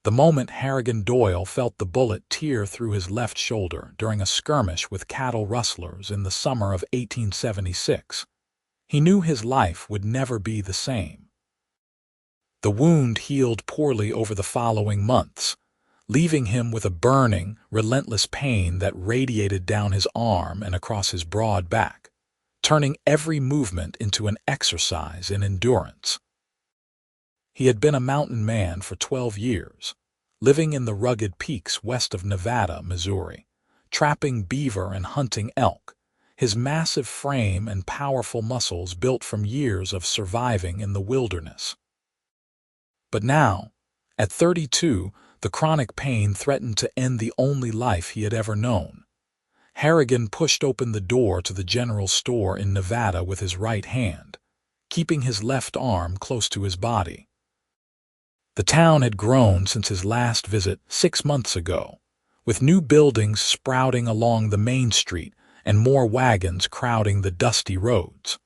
The moment Harrigan Doyle felt the bullet tear through his left shoulder during a skirmish with cattle rustlers in the summer of 1876, he knew his life would never be the same. The wound healed poorly over the following months, leaving him with a burning, relentless pain that radiated down his arm and across his broad back, turning every movement into an exercise in endurance. He had been a mountain man for 12 years, living in the rugged peaks west of Nevada, Missouri, trapping beaver and hunting elk, his massive frame and powerful muscles built from years of surviving in the wilderness. But now, at 32, the chronic pain threatened to end the only life he had ever known. Harrigan pushed open the door to the general store in Nevada with his right hand, keeping his left arm close to his body. The town had grown since his last visit 6 months ago, with new buildings sprouting along the main street and more wagons crowding the dusty roads.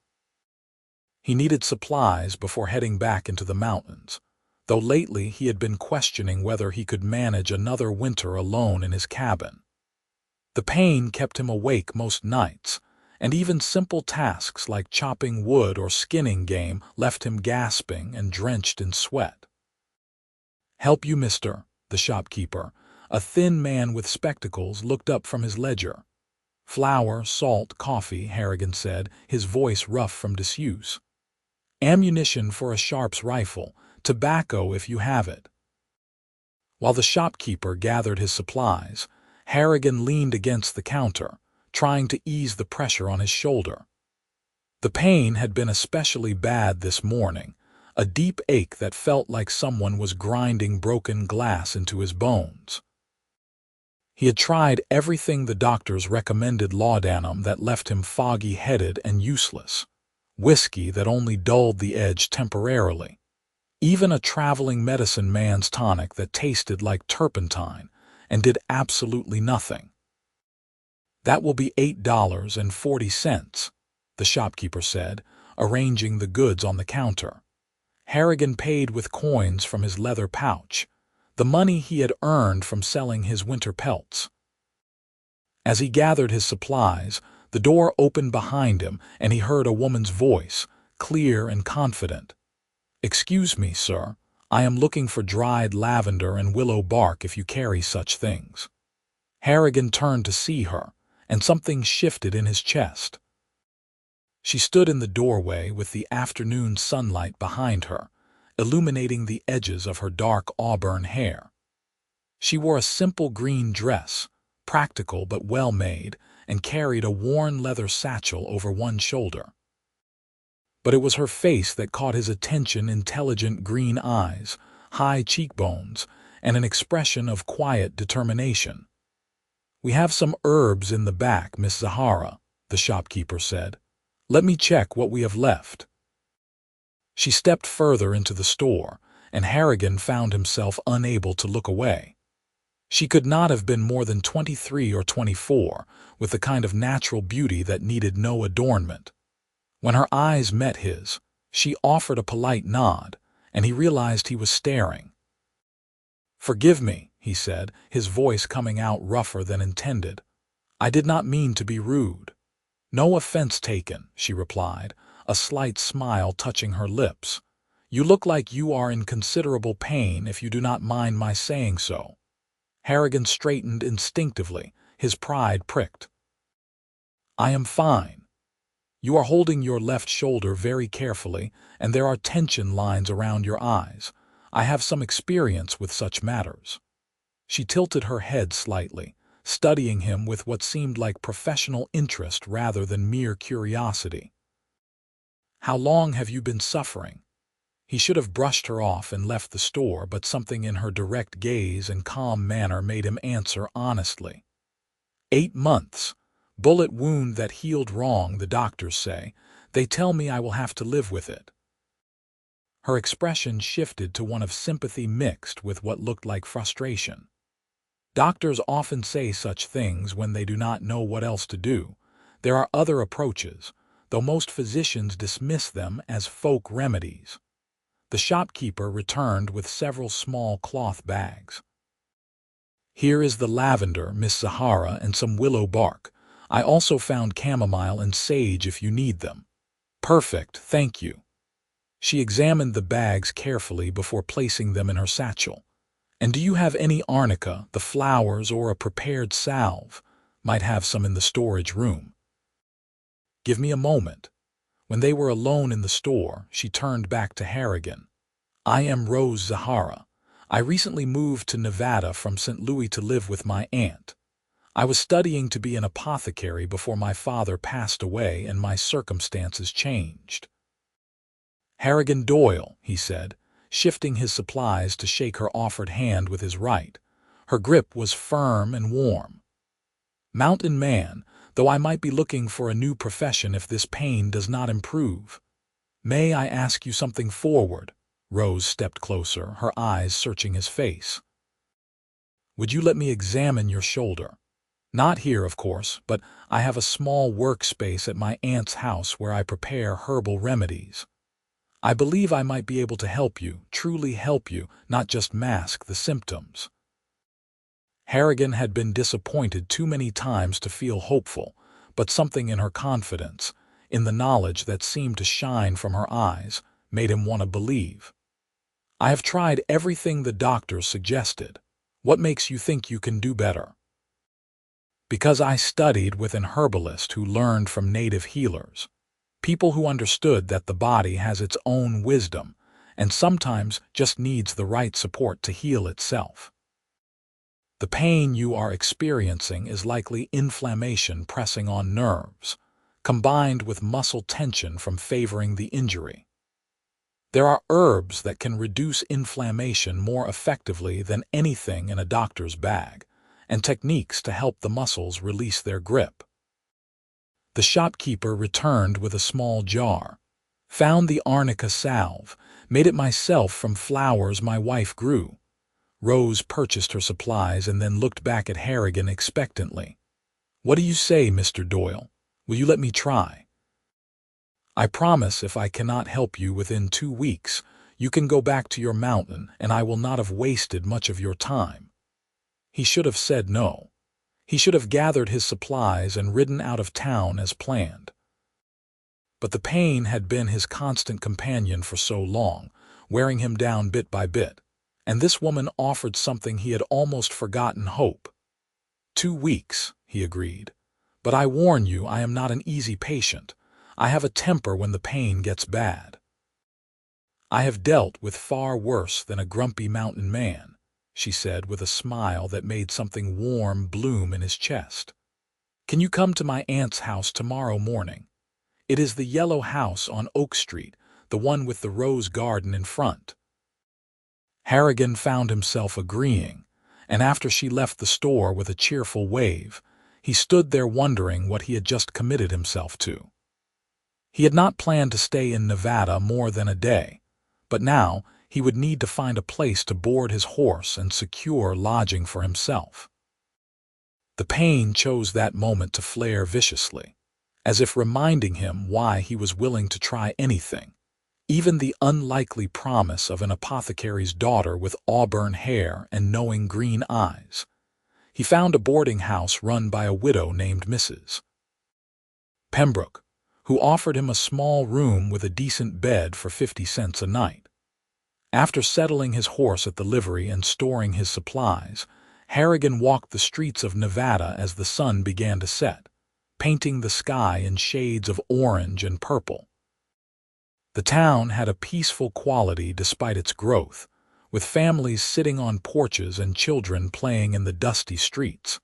He needed supplies before heading back into the mountains, though lately he had been questioning whether he could manage another winter alone in his cabin. The pain kept him awake most nights, and even simple tasks like chopping wood or skinning game left him gasping and drenched in sweat. "Help you, mister?" The shopkeeper, a thin man with spectacles, looked up from his ledger. "Flour, salt, coffee," Harrigan said, his voice rough from disuse. "Ammunition for a Sharps rifle, tobacco if you have it." While the shopkeeper gathered his supplies, Harrigan leaned against the counter, trying to ease the pressure on his shoulder. The pain had been especially bad this morning, a deep ache that felt like someone was grinding broken glass into his bones. He had tried everything the doctors recommended laudanum that left him foggy-headed and useless, whiskey that only dulled the edge temporarily, even a traveling medicine man's tonic that tasted like turpentine and did absolutely nothing. "That will be $8.40, the shopkeeper said, arranging the goods on the counter. Harrigan paid with coins from his leather pouch, the money he had earned from selling his winter pelts. As he gathered his supplies, the door opened behind him and he heard a woman's voice, clear and confident. "Excuse me, sir. I am looking for dried lavender and willow bark if you carry such things." Harrigan turned to see her, and something shifted in his chest. She stood in the doorway with the afternoon sunlight behind her, illuminating the edges of her dark auburn hair. She wore a simple green dress, practical but well-made, and carried a worn leather satchel over one shoulder. But it was her face that caught his attention: intelligent green eyes, high cheekbones, and an expression of quiet determination. "We have some herbs in the back, Miss Zahara," the shopkeeper said. "Let me check what we have left." She stepped further into the store, and Harrigan found himself unable to look away. She could not have been more than 23 or 24, with the kind of natural beauty that needed no adornment. When her eyes met his, she offered a polite nod, and he realized he was staring. "Forgive me," he said, his voice coming out rougher than intended. "I did not mean to be rude." "No offense taken," she replied, a slight smile touching her lips. "You look like you are in considerable pain, if you do not mind my saying so." Harrigan straightened instinctively, his pride pricked. "I am fine. You are holding your left shoulder very carefully, and there are tension lines around your eyes. I have some experience with such matters." She tilted her head slightly, studying him with what seemed like professional interest rather than mere curiosity. "How long have you been suffering?" He should have brushed her off and left the store, but something in her direct gaze and calm manner made him answer honestly. 8 months. Bullet wound that healed wrong, the doctors say. They tell me I will have to live with it." Her expression shifted to one of sympathy mixed with what looked like frustration. Doctors often say such things when they do not know what else to do. There are other approaches, though most physicians dismiss them as folk remedies. The shopkeeper returned with several small cloth bags. "Here is the lavender, Miss Zahara, and some willow bark. I also found chamomile and sage if you need them." "Perfect, thank you." She examined the bags carefully before placing them in her satchel. "And do you have any arnica, the flowers, or a prepared salve? Might have some in the storage room." "Give me a moment." When they were alone in the store, she turned back to Harrigan. "I am Rose Zahara. I recently moved to Nevada from St. Louis to live with my aunt. I was studying to be an apothecary before my father passed away and my circumstances changed." "Harrigan Doyle," he said, shifting his supplies to shake her offered hand with his right. Her grip was firm and warm. "Mountain man, though I might be looking for a new profession if this pain does not improve. May I ask you something forward?" Rose stepped closer, her eyes searching his face. "Would you let me examine your shoulder? Not here, of course, but I have a small workspace at my aunt's house where I prepare herbal remedies. I believe I might be able to help you, truly help you, not just mask the symptoms." Harrigan had been disappointed too many times to feel hopeful, but something in her confidence, in the knowledge that seemed to shine from her eyes, made him want to believe. "I have tried everything the doctors suggested. What makes you think you can do better?" "Because I studied with an herbalist who learned from native healers. People who understood that the body has its own wisdom and sometimes just needs the right support to heal itself. The pain you are experiencing is likely inflammation pressing on nerves, combined with muscle tension from favoring the injury. There are herbs that can reduce inflammation more effectively than anything in a doctor's bag, and techniques to help the muscles release their grip." The shopkeeper returned with a small jar. "Found the arnica salve, made it myself from flowers my wife grew." Rose purchased her supplies and then looked back at Harrigan expectantly. "What do you say, Mr. Doyle? Will you let me try?" "I promise if I cannot help you within 2 weeks, you can go back to your mountain and I will not have wasted much of your time." He should have said no. He should have gathered his supplies and ridden out of town as planned. But the pain had been his constant companion for so long, wearing him down bit by bit, and this woman offered something he had almost forgotten: hope. 2 weeks, he agreed. "But I warn you, I am not an easy patient. I have a temper when the pain gets bad." "I have dealt with far worse than a grumpy mountain man," she said with a smile that made something warm bloom in his chest. "Can you come to my aunt's house tomorrow morning? It is the yellow house on Oak Street, the one with the rose garden in front." Harrigan found himself agreeing, and after she left the store with a cheerful wave, he stood there wondering what he had just committed himself to. He had not planned to stay in Nevada more than a day, but now he would need to find a place to board his horse and secure lodging for himself. The pain chose that moment to flare viciously, as if reminding him why he was willing to try anything, even the unlikely promise of an apothecary's daughter with auburn hair and knowing green eyes. He found a boarding house run by a widow named Mrs. Pembroke, who offered him a small room with a decent bed for 50 cents a night. After settling his horse at the livery and storing his supplies, Harrigan walked the streets of Nevada as the sun began to set, painting the sky in shades of orange and purple. The town had a peaceful quality despite its growth, with families sitting on porches and children playing in the dusty streets.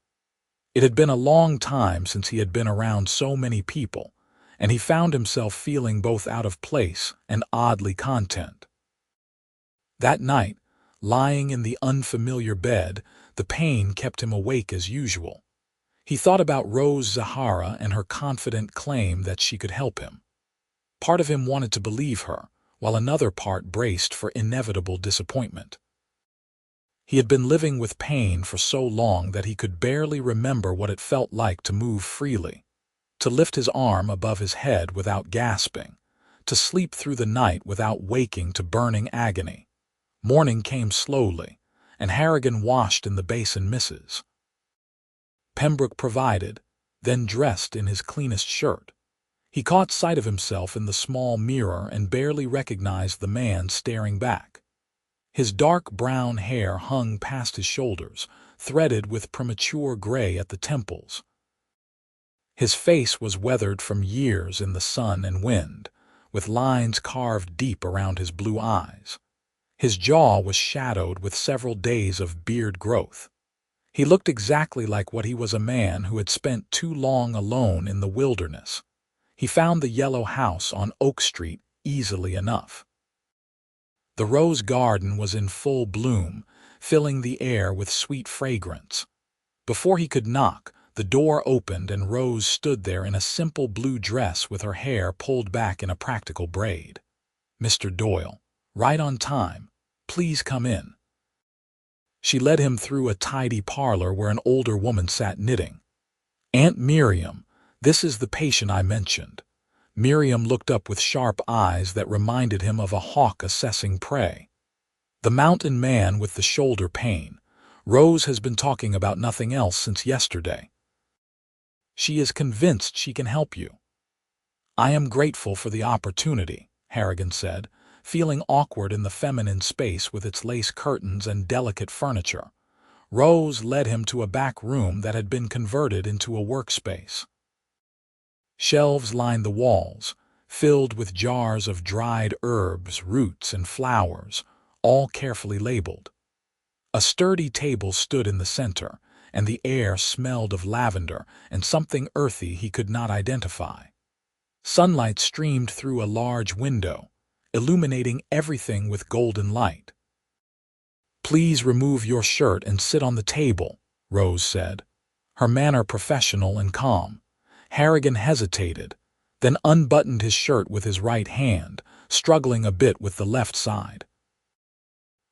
It had been a long time since he had been around so many people, and he found himself feeling both out of place and oddly content. That night, lying in the unfamiliar bed, the pain kept him awake as usual. He thought about Rose Zahara and her confident claim that she could help him. Part of him wanted to believe her, while another part braced for inevitable disappointment. He had been living with pain for so long that he could barely remember what it felt like to move freely, to lift his arm above his head without gasping, to sleep through the night without waking to burning agony. Morning came slowly, and Harrigan washed in the basin Mrs. Pembroke provided, then dressed in his cleanest shirt. He caught sight of himself in the small mirror and barely recognized the man staring back. His dark brown hair hung past his shoulders, threaded with premature gray at the temples. His face was weathered from years in the sun and wind, with lines carved deep around his blue eyes. His jaw was shadowed with several days of beard growth. He looked exactly like what he was, a man who had spent too long alone in the wilderness. He found the yellow house on Oak Street easily enough. The rose garden was in full bloom, filling the air with sweet fragrance. Before he could knock, the door opened and Rose stood there in a simple blue dress with her hair pulled back in a practical braid. "Mr. Doyle, right on time. Please come in." She led him through a tidy parlor where an older woman sat knitting. "Aunt Miriam, this is the patient I mentioned." Miriam looked up with sharp eyes that reminded him of a hawk assessing prey. "The mountain man with the shoulder pain. Rose has been talking about nothing else since yesterday. She is convinced she can help you." "I am grateful for the opportunity," Harrigan said, feeling awkward in the feminine space with its lace curtains and delicate furniture. Rose led him to a back room that had been converted into a workspace. Shelves lined the walls, filled with jars of dried herbs, roots, and flowers, all carefully labeled. A sturdy table stood in the center, and the air smelled of lavender and something earthy he could not identify. Sunlight streamed through a large window, illuminating everything with golden light. "Please remove your shirt and sit on the table," Rose said, her manner professional and calm. Harrigan hesitated, then unbuttoned his shirt with his right hand, struggling a bit with the left side.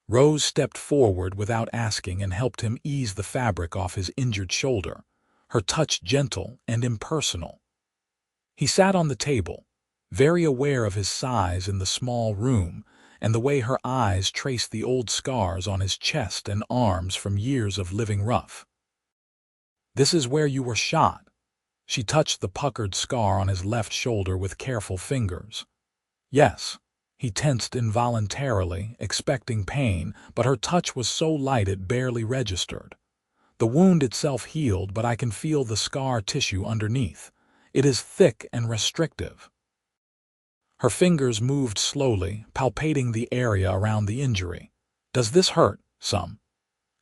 Rose stepped forward without asking and helped him ease the fabric off his injured shoulder, her touch gentle and impersonal. He sat on the table, very aware of his size in the small room and the way her eyes traced the old scars on his chest and arms from years of living rough. "This is where you were shot." She touched the puckered scar on his left shoulder with careful fingers. "Yes." He tensed involuntarily, expecting pain, but her touch was so light it barely registered. "The wound itself healed, but I can feel the scar tissue underneath. It is thick and restrictive." Her fingers moved slowly, palpating the area around the injury. "Does this hurt some?"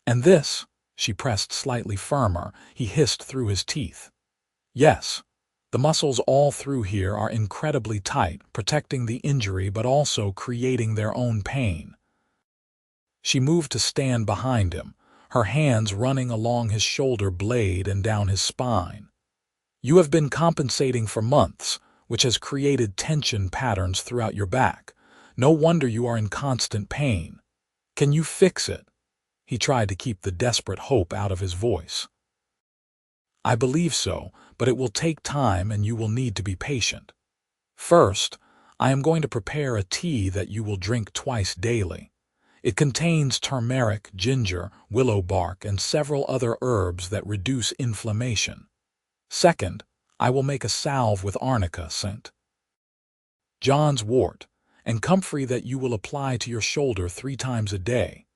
"And this?" She pressed slightly firmer. He hissed through his teeth. "Yes. The muscles all through here are incredibly tight, protecting the injury but also creating their own pain." She moved to stand behind him, her hands running along his shoulder blade and down his spine. "You have been compensating for months, which has created tension patterns throughout your back. No wonder you are in constant pain. Can you fix it?" He tried to keep the desperate hope out of his voice. "I believe so, but it will take time and you will need to be patient. First, I am going to prepare a tea that you will drink twice daily. It contains turmeric, ginger, willow bark, and several other herbs that reduce inflammation. Second, I will make a salve with arnica scent, John's wort, and comfrey that you will apply to your shoulder 3 times a day.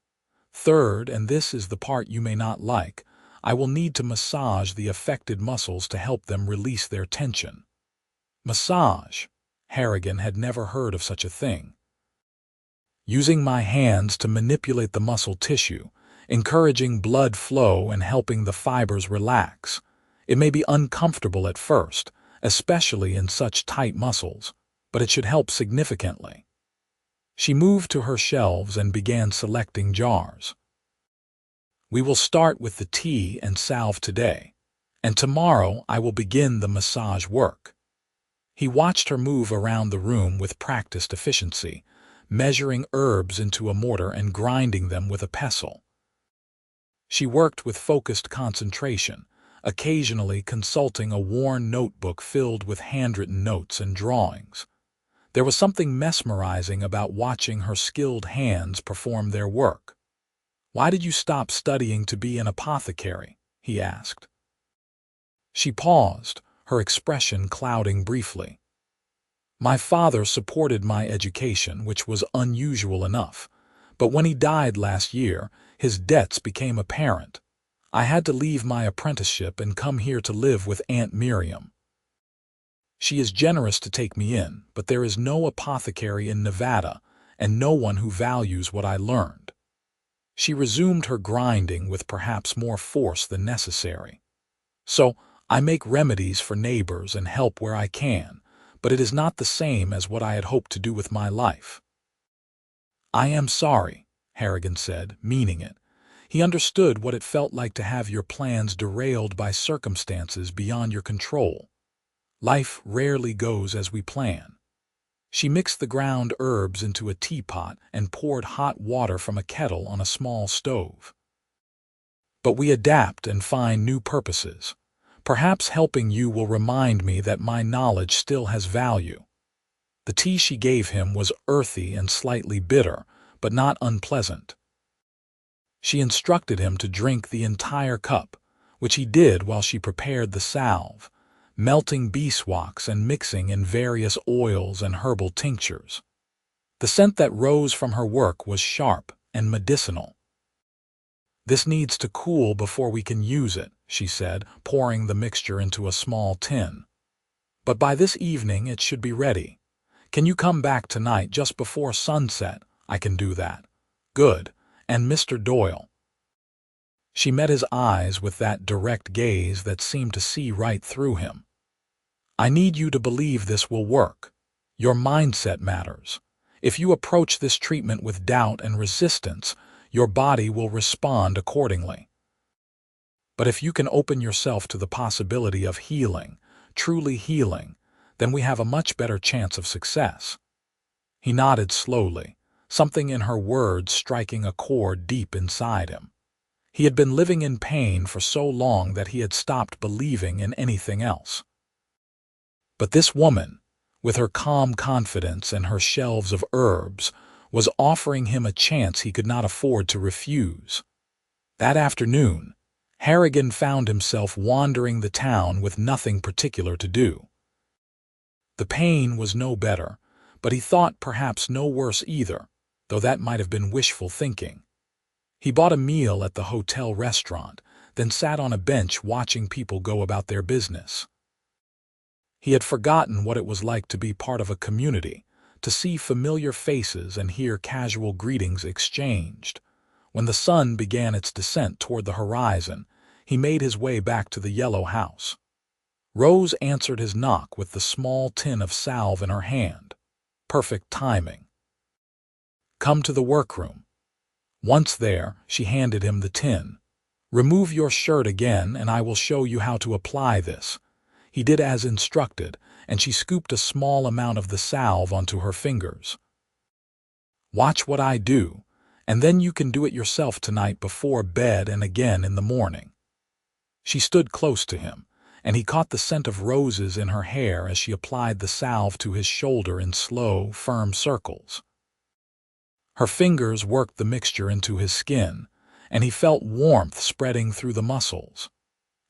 Third, and this is the part you may not like, I will need to massage the affected muscles to help them release their tension." Massage? Harrigan had never heard of such a thing. "Using my hands to manipulate the muscle tissue, encouraging blood flow and helping the fibers relax. It may be uncomfortable at first, especially in such tight muscles, but it should help significantly." She moved to her shelves and began selecting jars. "We will start with the tea and salve today, and tomorrow I will begin the massage work." He watched her move around the room with practiced efficiency, measuring herbs into a mortar and grinding them with a pestle. She worked with focused concentration, occasionally consulting a worn notebook filled with handwritten notes and drawings. There was something mesmerizing about watching her skilled hands perform their work. "Why did you stop studying to be an apothecary?" he asked. She paused, her expression clouding briefly. "My father supported my education, which was unusual enough. But when he died last year, his debts became apparent. I had to leave my apprenticeship and come here to live with Aunt Miriam. She is generous to take me in, but there is no apothecary in Nevada and no one who values what I learned." She resumed her grinding with perhaps more force than necessary. "So, I make remedies for neighbors and help where I can, but it is not the same as what I had hoped to do with my life." "I am sorry," Harrigan said, meaning it. He understood what it felt like to have your plans derailed by circumstances beyond your control. Life rarely goes as we plan. She mixed the ground herbs into a teapot and poured hot water from a kettle on a small stove. "But we adapt and find new purposes. Perhaps helping you will remind me that my knowledge still has value." The tea she gave him was earthy and slightly bitter, but not unpleasant. She instructed him to drink the entire cup, which he did while she prepared the salve, melting beeswax and mixing in various oils and herbal tinctures. The scent that rose from her work was sharp and medicinal. "This needs to cool before we can use it," she said, pouring the mixture into a small tin. "But by this evening it should be ready. Can you come back tonight just before sunset?" "I can do that." "Good. And Mr. Doyle." She met his eyes with that direct gaze that seemed to see right through him. "I need you to believe this will work. Your mindset matters. If you approach this treatment with doubt and resistance, your body will respond accordingly. But if you can open yourself to the possibility of healing, truly healing, then we have a much better chance of success." He nodded slowly, something in her words striking a chord deep inside him. He had been living in pain for so long that he had stopped believing in anything else. But this woman, with her calm confidence and her shelves of herbs, was offering him a chance he could not afford to refuse. That afternoon, Harrigan found himself wandering the town with nothing particular to do. The pain was no better, but he thought perhaps no worse either, though that might have been wishful thinking. He bought a meal at the hotel restaurant, then sat on a bench watching people go about their business. He had forgotten what it was like to be part of a community, to see familiar faces and hear casual greetings exchanged. When the sun began its descent toward the horizon, he made his way back to the yellow house. Rose answered his knock with the small tin of salve in her hand. Perfect timing. "Come to the workroom." Once there, she handed him the tin. "Remove your shirt again, and I will show you how to apply this." He did as instructed, and she scooped a small amount of the salve onto her fingers. "Watch what I do, and then you can do it yourself tonight before bed and again in the morning." She stood close to him, and he caught the scent of roses in her hair as she applied the salve to his shoulder in slow, firm circles. Her fingers worked the mixture into his skin, and he felt warmth spreading through the muscles.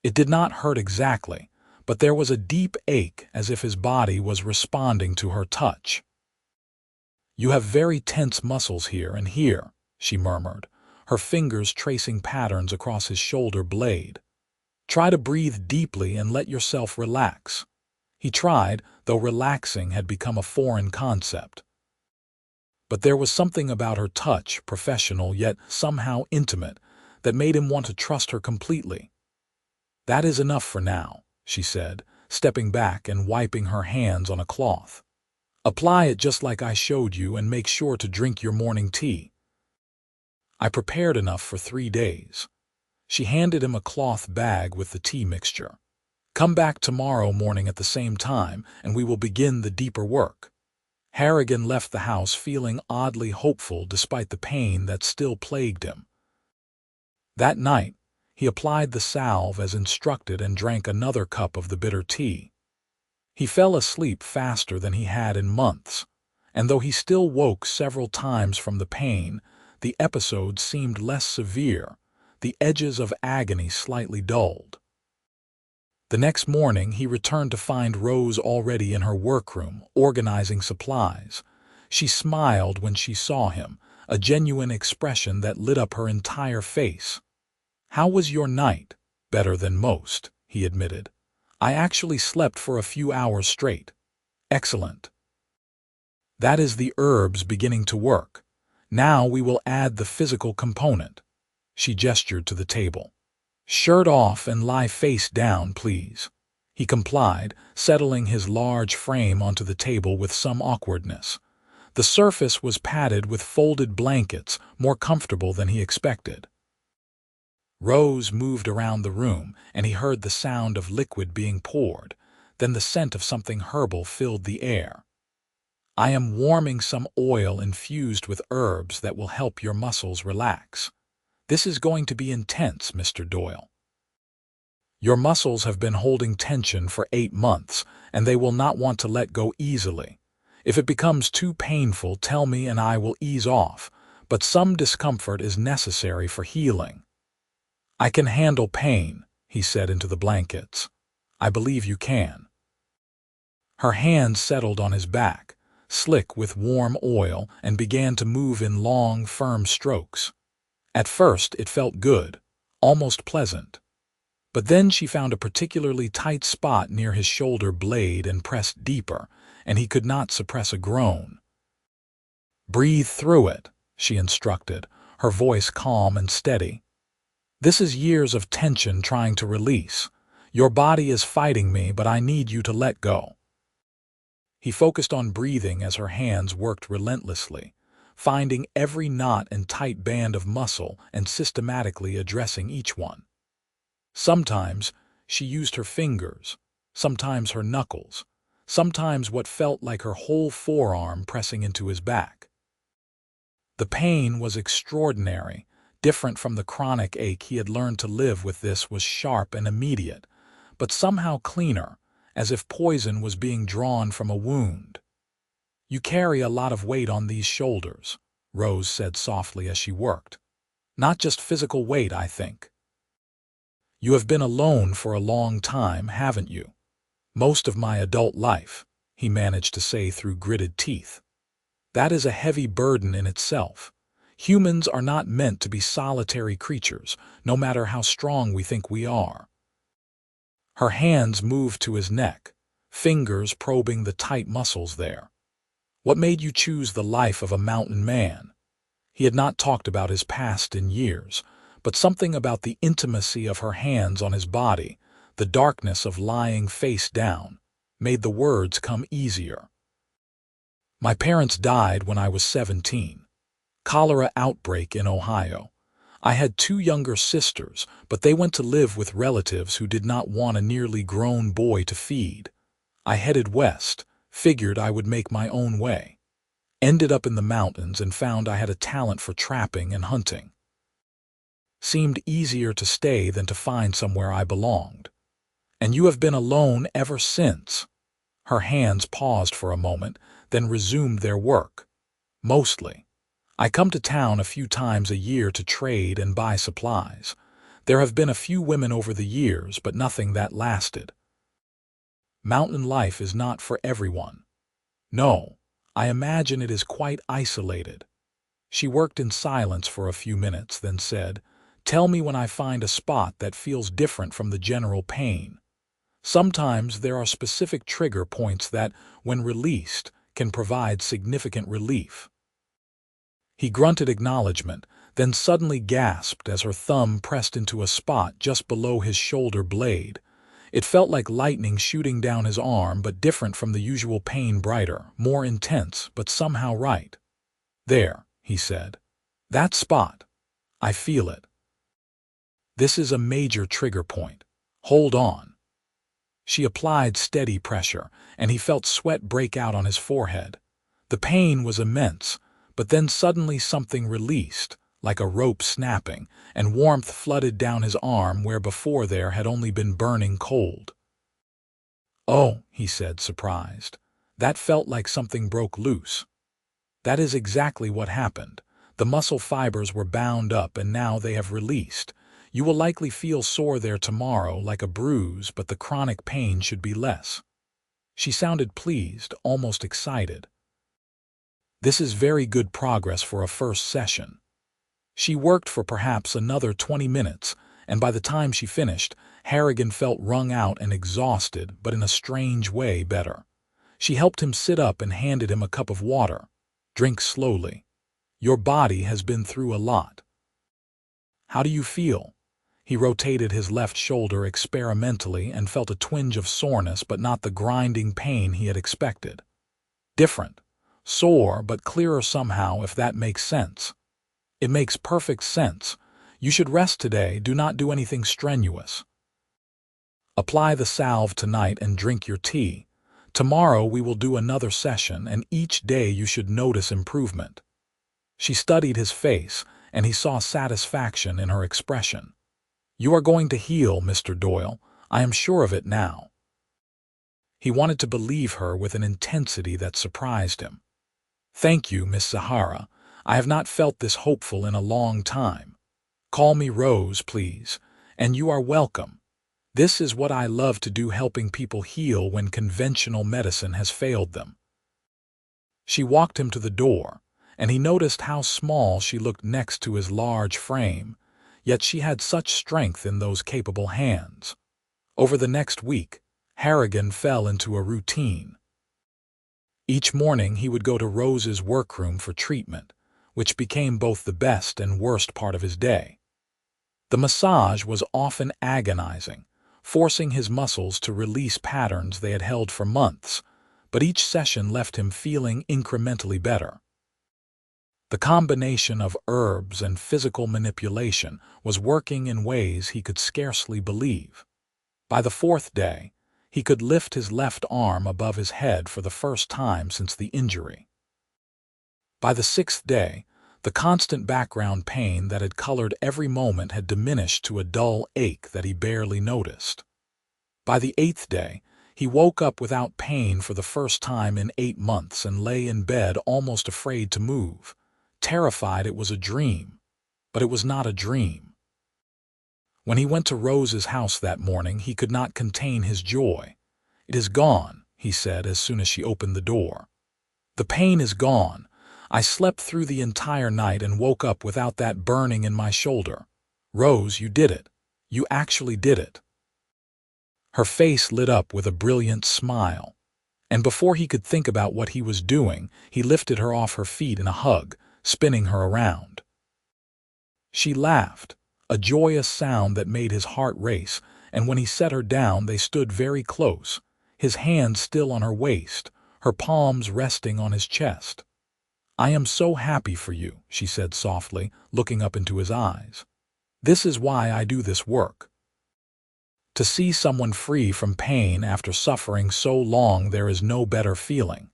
It did not hurt exactly, but there was a deep ache as if his body was responding to her touch. "You have very tense muscles here and here," she murmured, her fingers tracing patterns across his shoulder blade. "Try to breathe deeply and let yourself relax." He tried, though relaxing had become a foreign concept. But there was something about her touch, professional yet somehow intimate, that made him want to trust her completely. "That is enough for now," she said, stepping back and wiping her hands on a cloth. "Apply it just like I showed you and make sure to drink your morning tea." "I prepared enough for 3 days." She handed him a cloth bag with the tea mixture. "Come back tomorrow morning at the same time, and we will begin the deeper work." Harrigan left the house feeling oddly hopeful despite the pain that still plagued him. That night, he applied the salve as instructed and drank another cup of the bitter tea. He fell asleep faster than he had in months. and though he still woke several times from the pain, the episode seemed less severe, the edges of agony slightly dulled. The next morning he returned to find Rose already in her workroom, organizing supplies. She smiled when she saw him, a genuine expression that lit up her entire face. "How was your night?" "Better than most," he admitted. "I actually slept for a few hours straight." "Excellent. That is the herbs beginning to work. Now we will add the physical component." She gestured to the table. "Shirt off and lie face down, please." He complied, settling his large frame onto the table with some awkwardness. The surface was padded with folded blankets, more comfortable than he expected. Rose moved around the room, and he heard the sound of liquid being poured. Then the scent of something herbal filled the air. "I am warming some oil infused with herbs that will help your muscles relax. This is going to be intense, Mr. Doyle. Your muscles have been holding tension for 8 months, and they will not want to let go easily. If it becomes too painful, tell me and I will ease off, but some discomfort is necessary for healing." "I can handle pain," he said into the blankets. "I believe you can." Her hands settled on his back, slick with warm oil, and began to move in long, firm strokes. At first it felt good, almost pleasant. But then she found a particularly tight spot near his shoulder blade and pressed deeper, and he could not suppress a groan. "Breathe through it," she instructed, her voice calm and steady. "This is years of tension trying to release. Your body is fighting me, but I need you to let go." He focused on breathing as her hands worked relentlessly, finding every knot and tight band of muscle and systematically addressing each one. Sometimes she used her fingers, sometimes her knuckles, sometimes what felt like her whole forearm pressing into his back. The pain was extraordinary, different from the chronic ache he had learned to live with. This was sharp and immediate, but somehow cleaner, as if poison was being drawn from a wound. "You carry a lot of weight on these shoulders," Rose said softly as she worked. "Not just physical weight, I think. You have been alone for a long time, haven't you?" "Most of my adult life," he managed to say through gritted teeth. "That is a heavy burden in itself. Humans are not meant to be solitary creatures, no matter how strong we think we are." Her hands moved to his neck, fingers probing the tight muscles there. "What made you choose the life of a mountain man?" He had not talked about his past in years, but something about the intimacy of her hands on his body, the darkness of lying face down, made the words come easier. "My parents died when I was 17. Cholera outbreak in Ohio. I had 2 younger sisters, but they went to live with relatives who did not want a nearly grown boy to feed. I headed west, figured I would make my own way. Ended up in the mountains and found I had a talent for trapping and hunting. Seemed easier to stay than to find somewhere I belonged. And you have been alone ever since." Her hands paused for a moment, then resumed their work. "Mostly. I come to town a few times a year to trade and buy supplies. There have been a few women over the years, but nothing that lasted. Mountain life is not for everyone. No, I imagine it is quite isolated." She worked in silence for a few minutes, then said, "Tell me when I find a spot that feels different from the general pain. Sometimes there are specific trigger points that, when released, can provide significant relief." He grunted acknowledgement, then suddenly gasped as her thumb pressed into a spot just below his shoulder blade. It felt like lightning shooting down his arm, but different from the usual pain, brighter, more intense, but somehow right. "There," he said. "That spot. I feel it. This is a major trigger point. Hold on." She applied steady pressure, and he felt sweat break out on his forehead. The pain was immense, but then suddenly something released, like a rope snapping, and warmth flooded down his arm where before there had only been burning cold. "Oh," he said, surprised. "That felt like something broke loose." That is exactly what happened. The muscle fibers were bound up and now they have released. You will likely feel sore there tomorrow like a bruise, but the chronic pain should be less. She sounded pleased, almost excited. This is very good progress for a first session. She worked for perhaps another 20 minutes, and by the time she finished, Harrigan felt wrung out and exhausted, but in a strange way better. She helped him sit up and handed him a cup of water. Drink slowly. Your body has been through a lot. How do you feel? He rotated his left shoulder experimentally and felt a twinge of soreness, but not the grinding pain he had expected. Different. Sore, but clearer somehow, if that makes sense. It makes perfect sense. You should rest today. Do not do anything strenuous. Apply the salve tonight and drink your tea. Tomorrow we will do another session, and each day you should notice improvement. She studied his face, and he saw satisfaction in her expression. You are going to heal, Mr. Doyle. I am sure of it now. He wanted to believe her with an intensity that surprised him. Thank you, Miss Zahara. I have not felt this hopeful in a long time. Call me Rose, please, and you are welcome. This is what I love to do, helping people heal when conventional medicine has failed them. She walked him to the door, and he noticed how small she looked next to his large frame, yet she had such strength in those capable hands. Over the next week, Harrigan fell into a routine. Each morning he would go to Rose's workroom for treatment, which became both the best and worst part of his day. The massage was often agonizing, forcing his muscles to release patterns they had held for months, but each session left him feeling incrementally better. The combination of herbs and physical manipulation was working in ways he could scarcely believe. By the fourth day, he could lift his left arm above his head for the first time since the injury. By the sixth day, the constant background pain that had colored every moment had diminished to a dull ache that he barely noticed. By the eighth day, he woke up without pain for the first time in 8 months and lay in bed almost afraid to move, terrified it was a dream. But it was not a dream. When he went to Rose's house that morning, he could not contain his joy. "It is gone," he said as soon as she opened the door. "The pain is gone. I slept through the entire night and woke up without that burning in my shoulder. Rose, you did it. You actually did it." Her face lit up with a brilliant smile, and before he could think about what he was doing, he lifted her off her feet in a hug, spinning her around. She laughed, a joyous sound that made his heart race, and when he set her down they stood very close, his hands still on her waist, her palms resting on his chest. "I am so happy for you," she said softly, looking up into his eyes. "This is why I do this work. To see someone free from pain after suffering so long, there is no better feeling."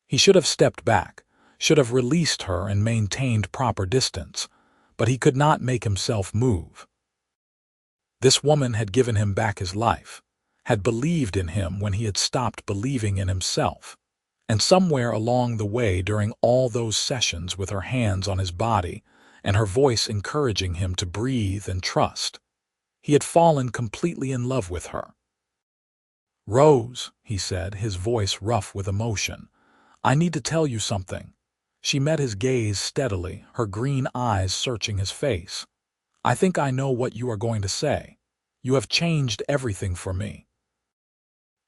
He should have stepped back, should have released her and maintained proper distance, but he could not make himself move. This woman had given him back his life, had believed in him when he had stopped believing in himself. And somewhere along the way, during all those sessions with her hands on his body and her voice encouraging him to breathe and trust, he had fallen completely in love with her. "Rose," he said, his voice rough with emotion, "I need to tell you something." She met his gaze steadily, her green eyes searching his face. "I think I know what you are going to say. You have changed everything for me.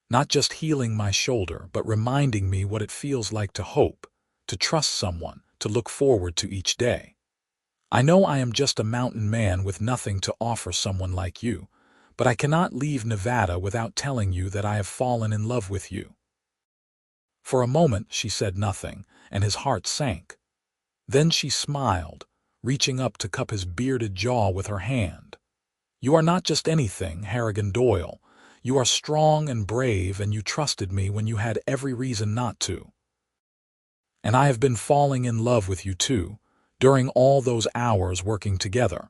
Not just healing my shoulder, but reminding me what it feels like to hope, to trust someone, to look forward to each day. I know I am just a mountain man with nothing to offer someone like you, but I cannot leave Nevada without telling you that I have fallen in love with you." For a moment she said nothing, and his heart sank. Then she smiled, reaching up to cup his bearded jaw with her hand. "You are not just anything, Harrigan Doyle. You are strong and brave, and you trusted me when you had every reason not to. And I have been falling in love with you too, during all those hours working together.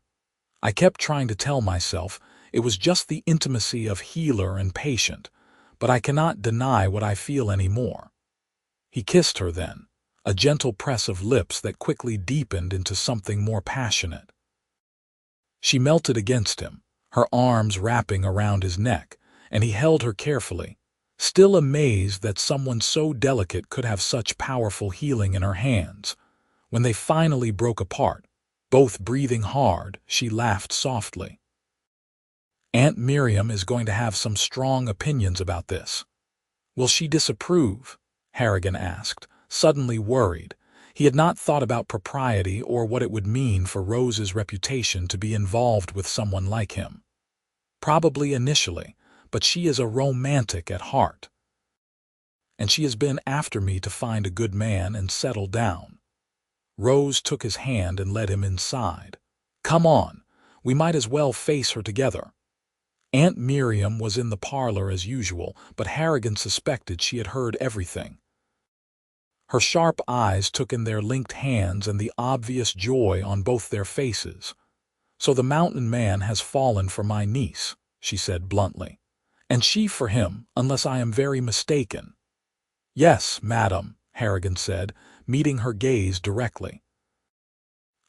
I kept trying to tell myself it was just the intimacy of healer and patient, but I cannot deny what I feel anymore." He kissed her then, a gentle press of lips that quickly deepened into something more passionate. She melted against him, her arms wrapping around his neck, and he held her carefully, still amazed that someone so delicate could have such powerful healing in her hands. When they finally broke apart, both breathing hard, she laughed softly. "Aunt Miriam is going to have some strong opinions about this. Will she disapprove?" Harrigan asked, suddenly worried. He had not thought about propriety or what it would mean for Rose's reputation to be involved with someone like him. Probably initially, but she is a romantic at heart. And she has been after me to find a good man and settle down. Rose took his hand and led him inside. "Come on, we might as well face her together." Aunt Miriam was in the parlor as usual, but Harrigan suspected she had heard everything. Her sharp eyes took in their linked hands and the obvious joy on both their faces. "So the mountain man has fallen for my niece," she said bluntly. "And she for him, unless I am very mistaken." "Yes, madam," Harrigan said, meeting her gaze directly.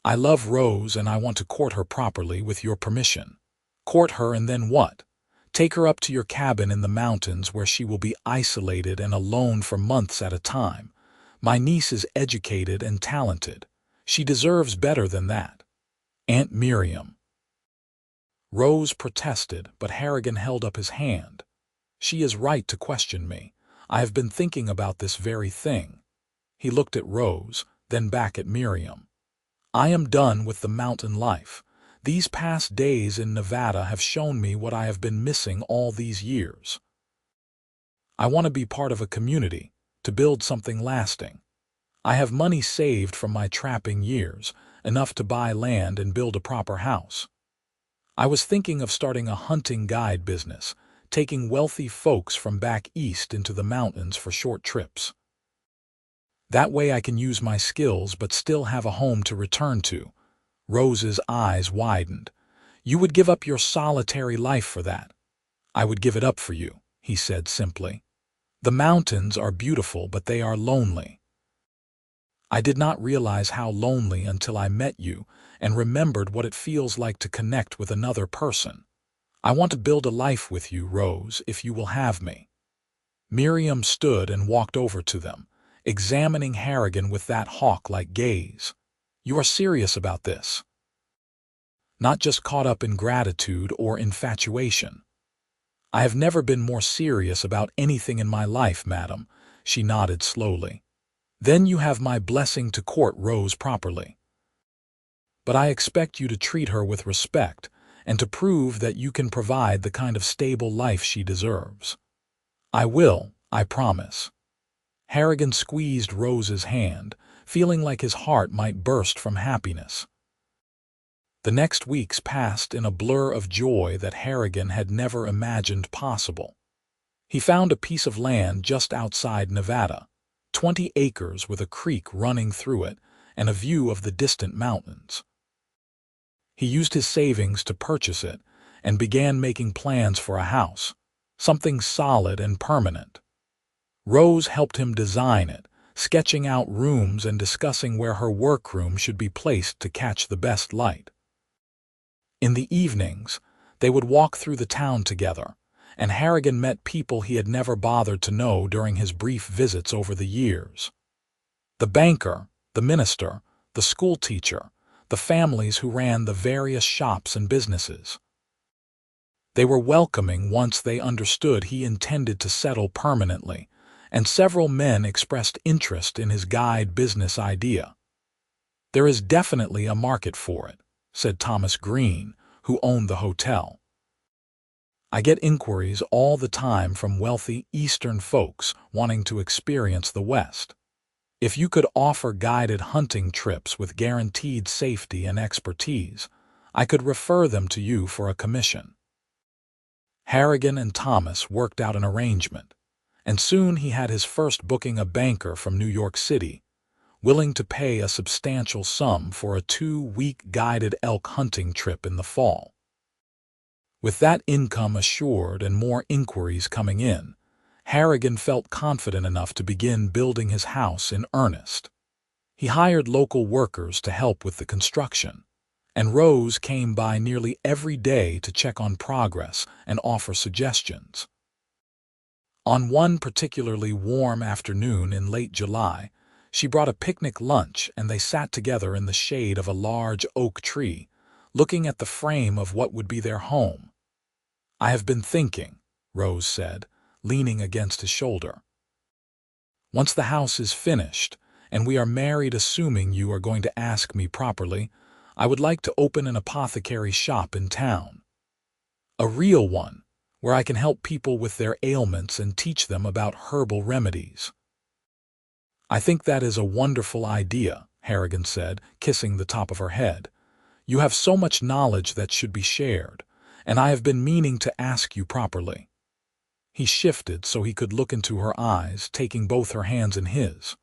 "I love Rose and I want to court her properly with your permission." "Court her and then what?" "Take her up to your cabin in the mountains where she will be isolated and alone for months at a time. My niece is educated and talented. She deserves better than that." "Aunt Miriam." Rose protested, but Harrigan held up his hand. "She is right to question me. I have been thinking about this very thing." He looked at Rose, then back at Miriam. "I am done with the mountain life. These past days in Nevada have shown me what I have been missing all these years. I want to be part of a community, to build something lasting. I have money saved from my trapping years, enough to buy land and build a proper house. I was thinking of starting a hunting guide business, taking wealthy folks from back east into the mountains for short trips. That way I can use my skills but still have a home to return to." Rose's eyes widened. "You would give up your solitary life for that?" "I would give it up for you," he said simply. "The mountains are beautiful, but they are lonely. I did not realize how lonely until I met you and remembered what it feels like to connect with another person. I want to build a life with you, Rose, if you will have me." Miriam stood and walked over to them, examining Harrigan with that hawk-like gaze. "You are serious about this? Not just caught up in gratitude or infatuation?" "I have never been more serious about anything in my life, madam," she nodded slowly. "Then you have my blessing to court Rose properly. But I expect you to treat her with respect and to prove that you can provide the kind of stable life she deserves." "I will, I promise." Harrigan squeezed Rose's hand, feeling like his heart might burst from happiness. The next weeks passed in a blur of joy that Harrigan had never imagined possible. He found a piece of land just outside Nevada, 20 acres with a creek running through it and a view of the distant mountains. He used his savings to purchase it and began making plans for a house, something solid and permanent. Rose helped him design it, sketching out rooms and discussing where her workroom should be placed to catch the best light. In the evenings, they would walk through the town together, and Harrigan met people he had never bothered to know during his brief visits over the years. The banker, the minister, the school teacher, the families who ran the various shops and businesses. They were welcoming once they understood he intended to settle permanently, and several men expressed interest in his guide business idea. "There is definitely a market for it," said Thomas Green, who owned the hotel. "I get inquiries all the time from wealthy Eastern folks wanting to experience the West. If you could offer guided hunting trips with guaranteed safety and expertise, I could refer them to you for a commission." Harrigan and Thomas worked out an arrangement, and soon he had his first booking a banker from New York City, willing to pay a substantial sum for a 2-week guided elk hunting trip in the fall. With that income assured and more inquiries coming in, Harrigan felt confident enough to begin building his house in earnest. He hired local workers to help with the construction, and Rose came by nearly every day to check on progress and offer suggestions. On one particularly warm afternoon in late July, she brought a picnic lunch and they sat together in the shade of a large oak tree, looking at the frame of what would be their home. "I have been thinking," Rose said, leaning against his shoulder. "Once the house is finished, and we are married, assuming you are going to ask me properly, I would like to open an apothecary shop in town. A real one, where I can help people with their ailments and teach them about herbal remedies." "I think that is a wonderful idea," Harrigan said, kissing the top of her head. "You have so much knowledge that should be shared, and I have been meaning to ask you properly." He shifted so he could look into her eyes, taking both her hands in his.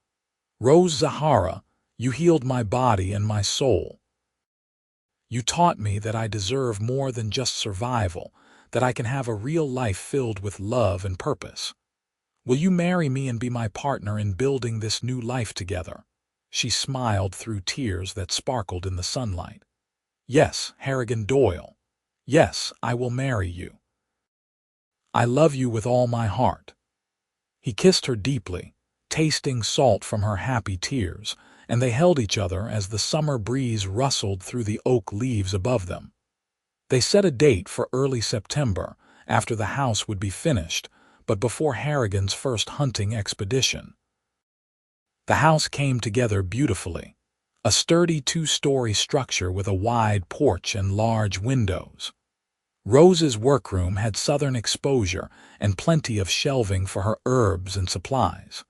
"Rose Zahara, you healed my body and my soul. You taught me that I deserve more than just survival, that I can have a real life filled with love and purpose. Will you marry me and be my partner in building this new life together?" She smiled through tears that sparkled in the sunlight. "Yes, Harrigan Doyle. Yes, I will marry you. I love you with all my heart." He kissed her deeply, tasting salt from her happy tears, and they held each other as the summer breeze rustled through the oak leaves above them. They set a date for early September, after the house would be finished, but before Harrigan's first hunting expedition. The house came together beautifully, a sturdy two-story structure with a wide porch and large windows. Rose's workroom had southern exposure and plenty of shelving for her herbs and supplies.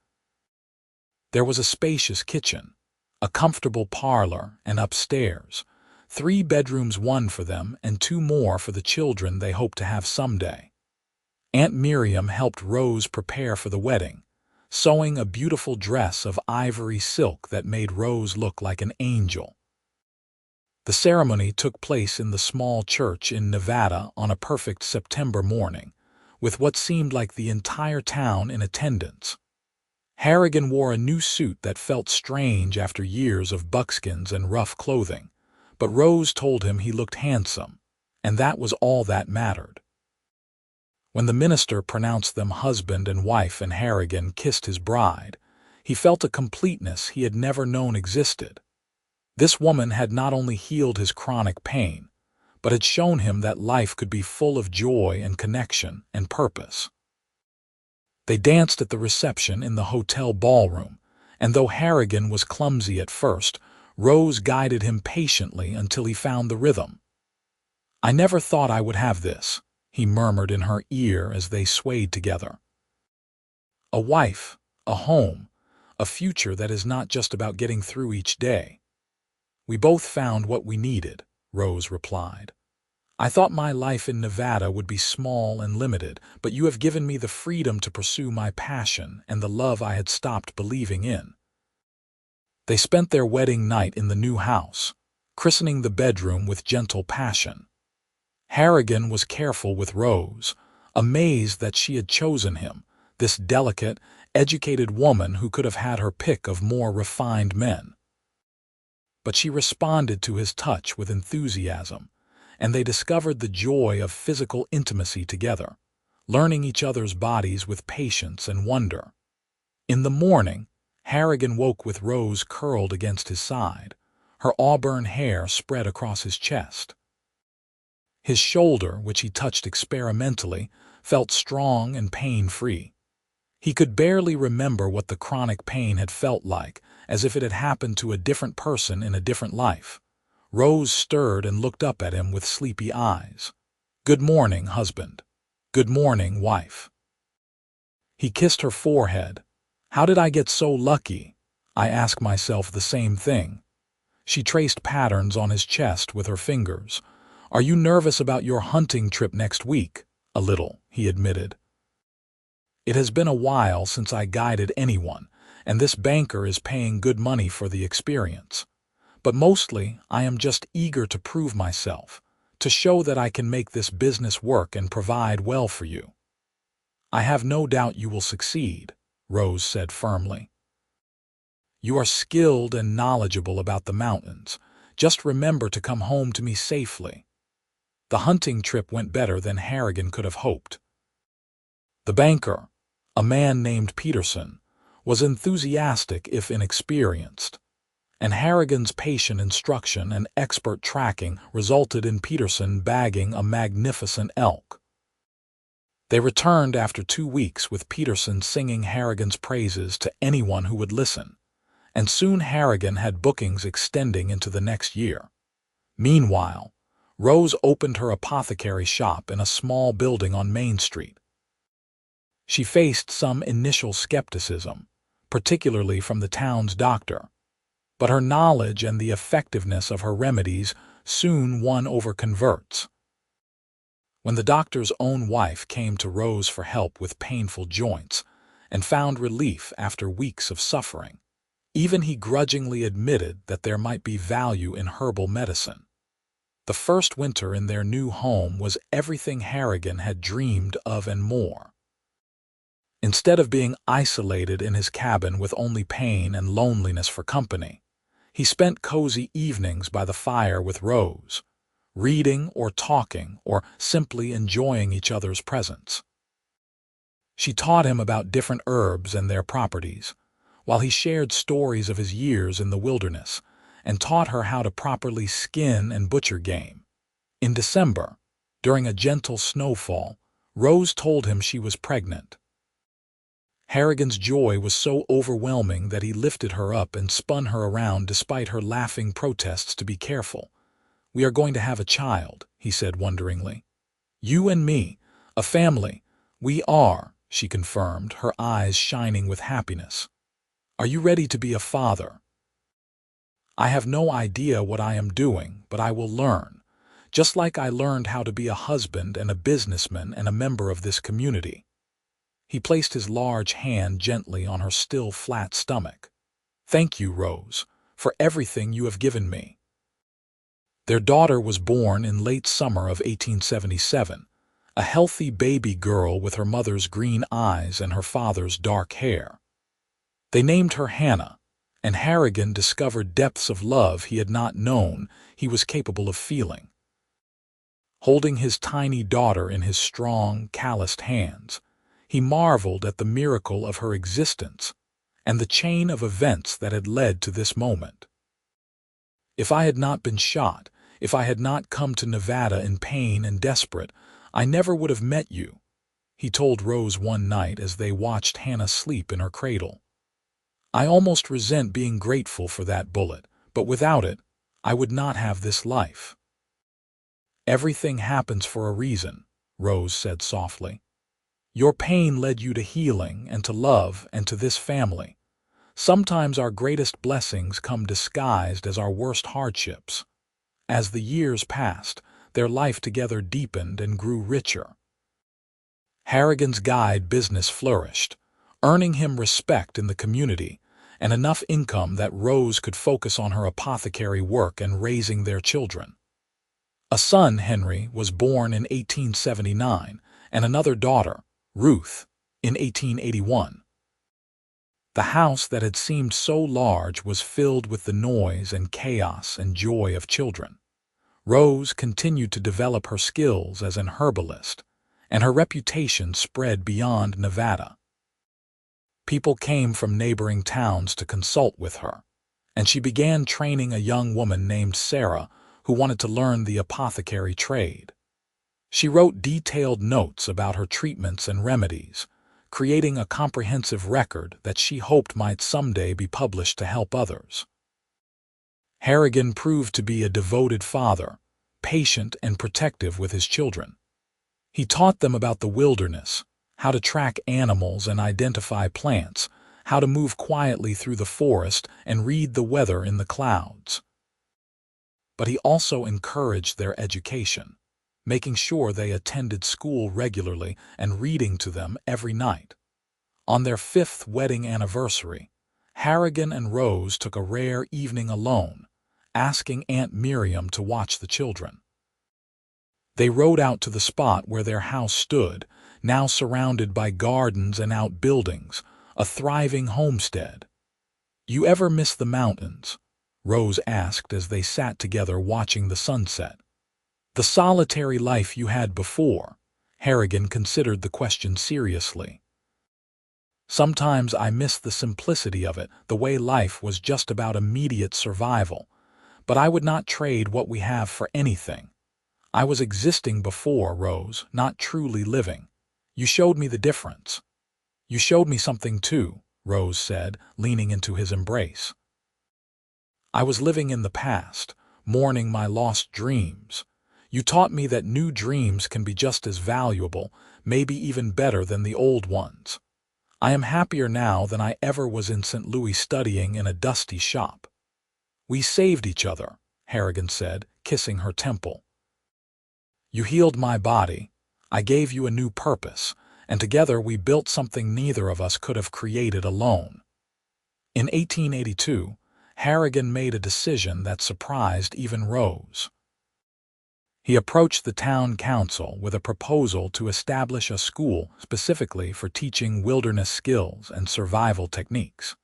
There was a spacious kitchen, a comfortable parlor, and upstairs, 3 bedrooms, one for them and 2 more for the children they hoped to have someday. Aunt Miriam helped Rose prepare for the wedding, sewing a beautiful dress of ivory silk that made Rose look like an angel. The ceremony took place in the small church in Nevada on a perfect September morning, with what seemed like the entire town in attendance. Harrigan wore a new suit that felt strange after years of buckskins and rough clothing, but Rose told him he looked handsome, and that was all that mattered. When the minister pronounced them husband and wife and Harrigan kissed his bride, he felt a completeness he had never known existed. This woman had not only healed his chronic pain, but had shown him that life could be full of joy and connection and purpose. They danced at the reception in the hotel ballroom, and though Harrigan was clumsy at first, Rose guided him patiently until he found the rhythm. "I never thought I would have this," he murmured in her ear as they swayed together. "A wife, a home, a future that is not just about getting through each day." "We both found what we needed," Rose replied. "I thought my life in Nevada would be small and limited, but you have given me the freedom to pursue my passion and the love I had stopped believing in." They spent their wedding night in the new house, christening the bedroom with gentle passion. Harrigan was careful with Rose, amazed that she had chosen him, this delicate, educated woman who could have had her pick of more refined men. But she responded to his touch with enthusiasm, and they discovered the joy of physical intimacy together, learning each other's bodies with patience and wonder. In the morning, Harrigan woke with Rose curled against his side, her auburn hair spread across his chest. His shoulder, which he touched experimentally, felt strong and pain-free. He could barely remember what the chronic pain had felt like, as if it had happened to a different person in a different life. Rose stirred and looked up at him with sleepy eyes. "Good morning, husband. Good morning, wife." He kissed her forehead. "How did I get so lucky? I ask myself the same thing." She traced patterns on his chest with her fingers. "Are you nervous about your hunting trip next week?" "A little," he admitted. "It has been a while since I guided anyone, and this banker is paying good money for the experience. But mostly, I am just eager to prove myself, to show that I can make this business work and provide well for you." "I have no doubt you will succeed," Rose said firmly. You are skilled and knowledgeable about the mountains. Just remember to come home to me safely." The hunting trip went better than Harrigan could have hoped. The banker, a man named Peterson, was enthusiastic if inexperienced, and Harrigan's patient instruction and expert tracking resulted in Peterson bagging a magnificent elk. They returned after 2 weeks with Peterson singing Harrigan's praises to anyone who would listen, and soon Harrigan had bookings extending into the next year. Meanwhile, Rose opened her apothecary shop in a small building on Main Street. She faced some initial skepticism, particularly from the town's doctor, but her knowledge and the effectiveness of her remedies soon won over converts. When the doctor's own wife came to Rose for help with painful joints and found relief after weeks of suffering, even he grudgingly admitted that there might be value in herbal medicine. The first winter in their new home was everything Harrigan had dreamed of and more. Instead of being isolated in his cabin with only pain and loneliness for company, he spent cozy evenings by the fire with Rose, reading or talking or simply enjoying each other's presence. She taught him about different herbs and their properties, while he shared stories of his years in the wilderness and taught her how to properly skin and butcher game. In December, during a gentle snowfall, Rose told him she was pregnant. Harrigan's joy was so overwhelming that he lifted her up and spun her around despite her laughing protests to be careful. "We are going to have a child," he said wonderingly. "You and me, a family. We are," she confirmed, her eyes shining with happiness. "Are you ready to be a father?" "I have no idea what I am doing, but I will learn, just like I learned how to be a husband and a businessman and a member of this community." He placed his large hand gently on her still flat stomach. "Thank you, Rose, for everything you have given me." Their daughter was born in late summer of 1877, a healthy baby girl with her mother's green eyes and her father's dark hair. They named her Hannah, and Harrigan discovered depths of love he had not known he was capable of feeling. Holding his tiny daughter in his strong, calloused hands, he marveled at the miracle of her existence and the chain of events that had led to this moment. "If I had not been shot, if I had not come to Nevada in pain and desperate, I never would have met you," he told Rose one night as they watched Hannah sleep in her cradle. "I almost resent being grateful for that bullet, but without it, I would not have this life." "Everything happens for a reason," Rose said softly. "Your pain led you to healing and to love and to this family. Sometimes our greatest blessings come disguised as our worst hardships." As the years passed, their life together deepened and grew richer. Harrigan's guide business flourished, earning him respect in the community and enough income that Rose could focus on her apothecary work and raising their children. A son, Henry, was born in 1879, and another daughter, Ruth, in 1881. The house that had seemed so large was filled with the noise and chaos and joy of children. Rose continued to develop her skills as an herbalist, and her reputation spread beyond Nevada. People came from neighboring towns to consult with her, and she began training a young woman named Sarah who wanted to learn the apothecary trade. She wrote detailed notes about her treatments and remedies, creating a comprehensive record that she hoped might someday be published to help others. Harrigan proved to be a devoted father, patient and protective with his children. He taught them about the wilderness, how to track animals and identify plants, how to move quietly through the forest and read the weather in the clouds. But he also encouraged their education, making sure they attended school regularly and reading to them every night. On their 5th wedding anniversary, Harrigan and Rose took a rare evening alone, asking Aunt Miriam to watch the children. They rode out to the spot where their house stood, now surrounded by gardens and outbuildings, a thriving homestead. You ever miss the mountains? Rose asked as they sat together watching the sunset. The solitary life you had before. Harrigan considered the question seriously. Sometimes I miss the simplicity of it, the way life was just about immediate survival. But I would not trade what we have for anything. I was existing before, Rose, not truly living. You showed me the difference. You showed me something too, Rose said, leaning into his embrace. I was living in the past, mourning my lost dreams. You taught me that new dreams can be just as valuable, maybe even better than the old ones. I am happier now than I ever was in St. Louis studying in a dusty shop. We saved each other, Harrigan said, kissing her temple. You healed my body. I gave you a new purpose, and together we built something neither of us could have created alone. In 1882, Harrigan made a decision that surprised even Rose. He approached the town council with a proposal to establish a school specifically for teaching wilderness skills and survival techniques.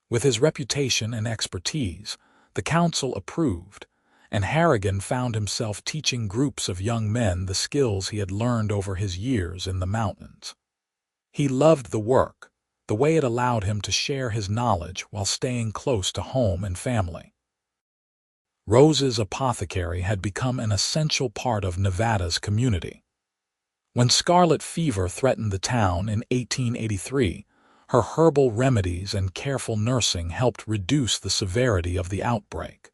With his reputation and expertise, the council approved, and Harrigan found himself teaching groups of young men the skills he had learned over his years in the mountains. He loved the work, the way it allowed him to share his knowledge while staying close to home and family. Rose's apothecary had become an essential part of Nevada's community. When scarlet fever threatened the town in 1883, her herbal remedies and careful nursing helped reduce the severity of the outbreak.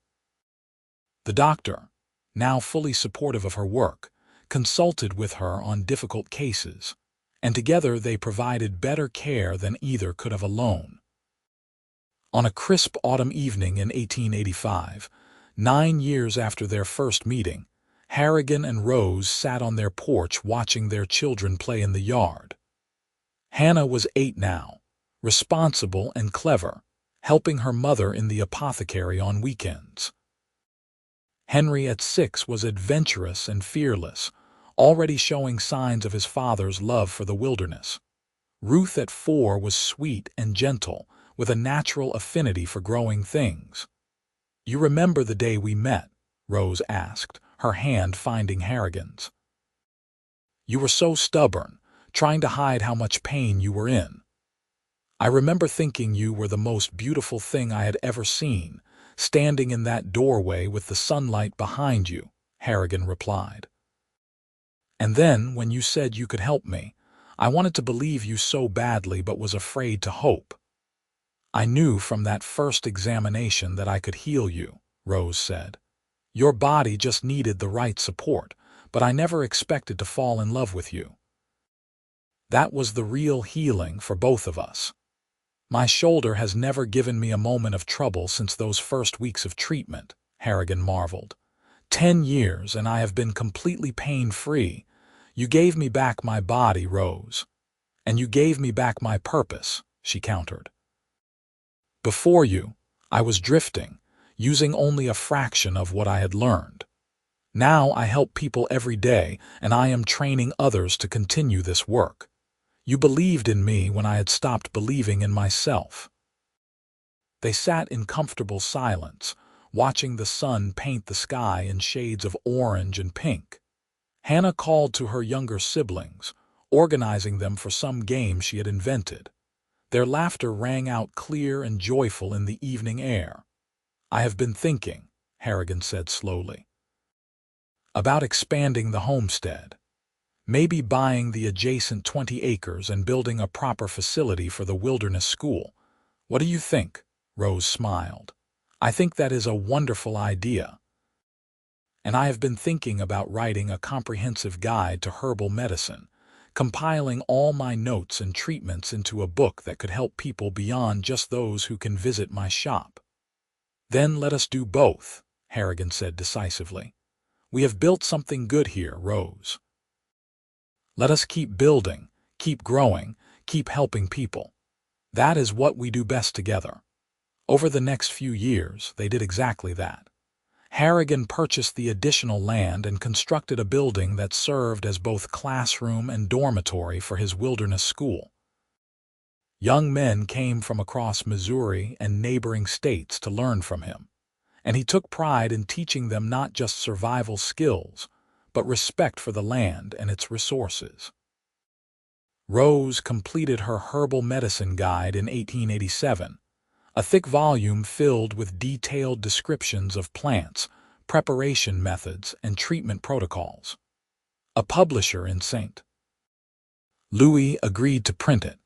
The doctor, now fully supportive of her work, consulted with her on difficult cases, and together they provided better care than either could have alone. On a crisp autumn evening in 1885, 9 years after their first meeting, Harrigan and Rose sat on their porch watching their children play in the yard. Hannah was 8 now, responsible and clever, helping her mother in the apothecary on weekends. Henry at 6 was adventurous and fearless, already showing signs of his father's love for the wilderness. Ruth at 4 was sweet and gentle, with a natural affinity for growing things. You remember the day we met? Rose asked, her hand finding Harrigan's. You were so stubborn, trying to hide how much pain you were in. I remember thinking you were the most beautiful thing I had ever seen, standing in that doorway with the sunlight behind you, Harrigan replied. And then, when you said you could help me, I wanted to believe you so badly but was afraid to hope. I knew from that first examination that I could heal you, Rose said. Your body just needed the right support, but I never expected to fall in love with you. That was the real healing for both of us. My shoulder has never given me a moment of trouble since those first weeks of treatment, Harrigan marveled. 10 years and I have been completely pain-free. You gave me back my body, Rose. And you gave me back my purpose, she countered. Before you, I was drifting, using only a fraction of what I had learned. Now I help people every day, and I am training others to continue this work. You believed in me when I had stopped believing in myself. They sat in comfortable silence, watching the sun paint the sky in shades of orange and pink. Hannah called to her younger siblings, organizing them for some game she had invented. Their laughter rang out clear and joyful in the evening air. I have been thinking, Harrigan said slowly, about expanding the homestead. Maybe buying the adjacent 20 acres and building a proper facility for the wilderness school. What do you think? Rose smiled. I think that is a wonderful idea. And I have been thinking about writing a comprehensive guide to herbal medicine, compiling all my notes and treatments into a book that could help people beyond just those who can visit my shop. Then let us do both, Harrigan said decisively. We have built something good here, Rose. Let us keep building, keep growing, keep helping people. That is what we do best together. Over the next few years, they did exactly that. Harrigan purchased the additional land and constructed a building that served as both classroom and dormitory for his wilderness school. Young men came from across Missouri and neighboring states to learn from him, and he took pride in teaching them not just survival skills, but respect for the land and its resources. Rose completed her herbal medicine guide in 1887, a thick volume filled with detailed descriptions of plants, preparation methods, and treatment protocols. A publisher in St. Louis agreed to print it,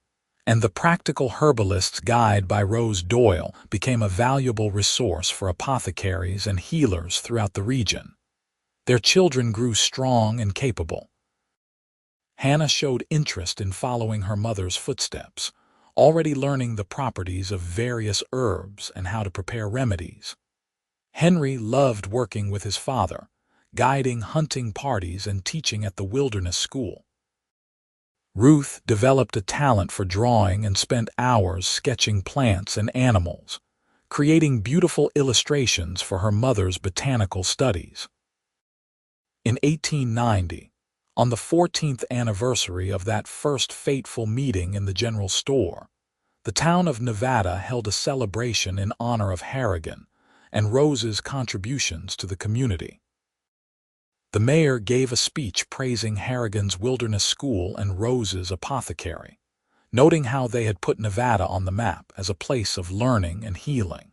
and the Practical Herbalist's Guide by Rose Doyle became a valuable resource for apothecaries and healers throughout the region. Their children grew strong and capable. Hannah showed interest in following her mother's footsteps, already learning the properties of various herbs and how to prepare remedies. Henry loved working with his father, guiding hunting parties and teaching at the wilderness school. Ruth developed a talent for drawing and spent hours sketching plants and animals, creating beautiful illustrations for her mother's botanical studies. In 1890, on the 14th anniversary of that first fateful meeting in the general store, the town of Nevada held a celebration in honor of Harrigan and Rose's contributions to the community. The mayor gave a speech praising Harrigan's wilderness school and Rose's apothecary, noting how they had put Nevada on the map as a place of learning and healing.